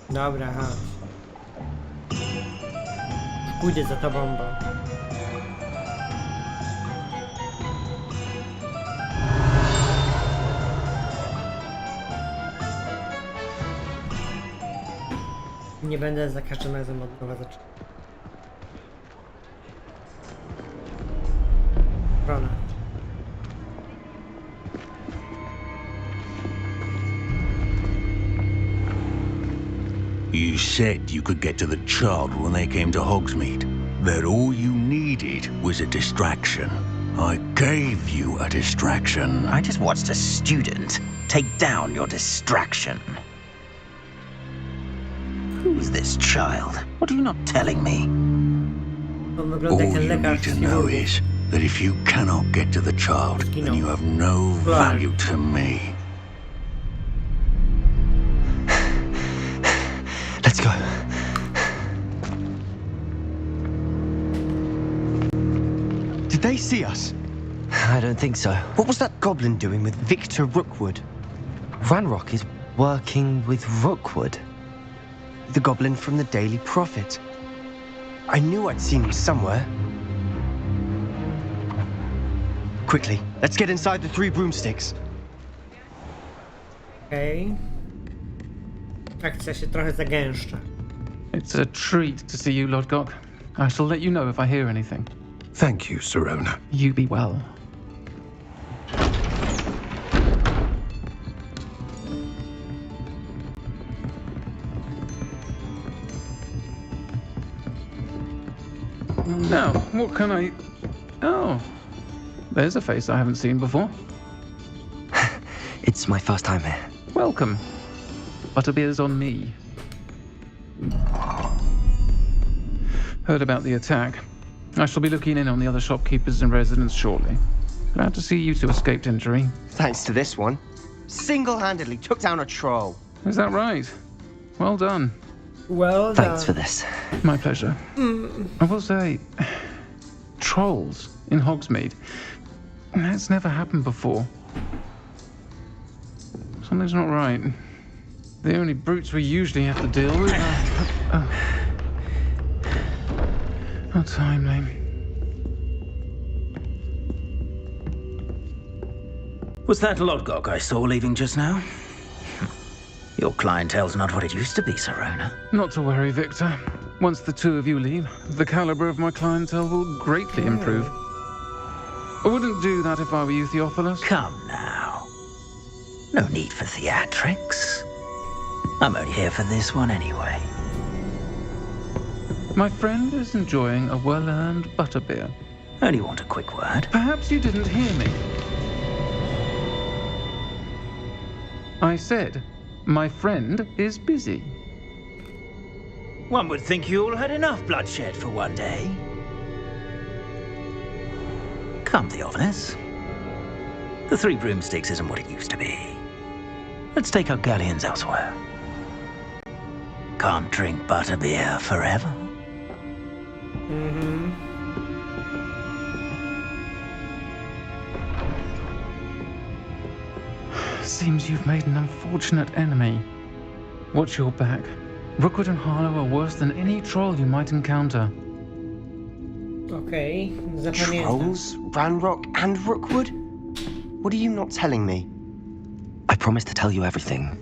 Speaker 1: Dobra, chodź. Pójdę za tobą, bo... Nie będę za każdym razem od nowa zaczynał. Rona.
Speaker 19: You said you could get to the child when they came to Hogsmeade. That all you needed was a distraction. I gave you a distraction.
Speaker 13: I just watched a student take down your distraction. Who's this child? What are you not telling me?
Speaker 19: All you need to know is that if you cannot get to the child, then you have no value to me.
Speaker 13: Let's go.
Speaker 5: Did they see us?
Speaker 6: I don't think so.
Speaker 5: What was that goblin doing with Victor Rookwood?
Speaker 6: Ranrock is working with Rookwood.
Speaker 5: The goblin from the Daily Prophet. I knew I'd seen him somewhere. Quickly, let's get inside the 3 broomsticks.
Speaker 1: Okej. Akcja się trochę zagęszcza.
Speaker 20: It's a treat to see you, Lodgok. I shall let you know if I hear anything.
Speaker 14: Thank you, Sirona.
Speaker 20: You be well. Now, what can I... Oh, there's a face I haven't seen before.
Speaker 6: It's my first time here.
Speaker 20: Welcome. Butterbeer's on me. Heard about the attack. I shall be looking in on the other shopkeepers and residents shortly. Glad to see you two escaped injury.
Speaker 5: Thanks to this one. Single-handedly took down a troll.
Speaker 20: Is that right? Well done.
Speaker 1: Well done.
Speaker 6: Thanks for this.
Speaker 20: My pleasure. I will say, trolls in Hogsmeade. That's never happened before. Something's not right. The only brutes we usually have to deal with are... How timely.
Speaker 13: Was that Lodgok I saw leaving just now? Your clientele's not what it used to be, Sirona.
Speaker 20: Not to worry, Victor. Once the two of you leave, the caliber of my clientele will greatly improve. I wouldn't do that if I were you, Theophilus.
Speaker 13: Come now. No need for theatrics. I'm only here for this one anyway.
Speaker 20: My friend is enjoying a well-earned butterbeer.
Speaker 13: Only want a quick word.
Speaker 20: Perhaps you didn't hear me. I said, my friend is busy.
Speaker 13: One would think you all had enough bloodshed for one day. Come, Theophilus. The 3 broomsticks isn't what it used to be. Let's take our galleons elsewhere. Can't drink butterbeer forever.
Speaker 20: Seems you've made an unfortunate enemy. Watch your back. Rookwood and Harlow are worse than any troll you might encounter.
Speaker 1: Okej, zapamiętam.
Speaker 5: Trolls, Ranrock and Rookwood? What are you not telling me?
Speaker 6: I promise to tell you everything,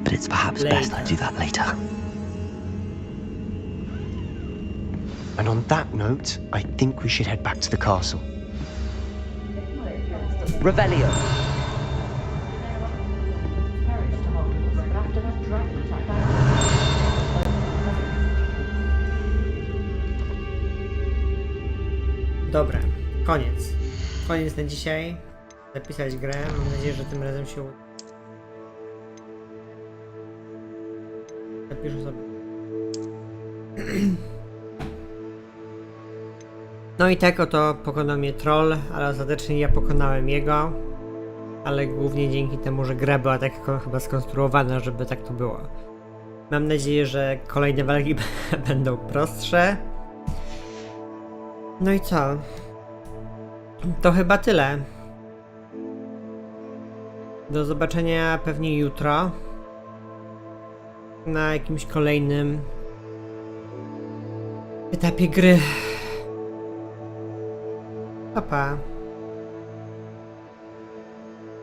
Speaker 6: but it's perhaps best I do that later.
Speaker 5: And on that note, I think we should head back to the castle.
Speaker 6: Revelio.
Speaker 1: Dobra, koniec. Koniec na dzisiaj. Zapisać grę. Mam nadzieję, że tym razem się uda. Zapiszę sobie. No i tak oto pokonał mnie troll, ale ostatecznie ja pokonałem jego. Ale głównie dzięki temu, że gra była tak chyba skonstruowana, żeby tak to było. Mam nadzieję, że kolejne walki będą prostsze. No i co? To chyba tyle. Do zobaczenia pewnie jutro. Na jakimś kolejnym etapie gry. Pa, pa.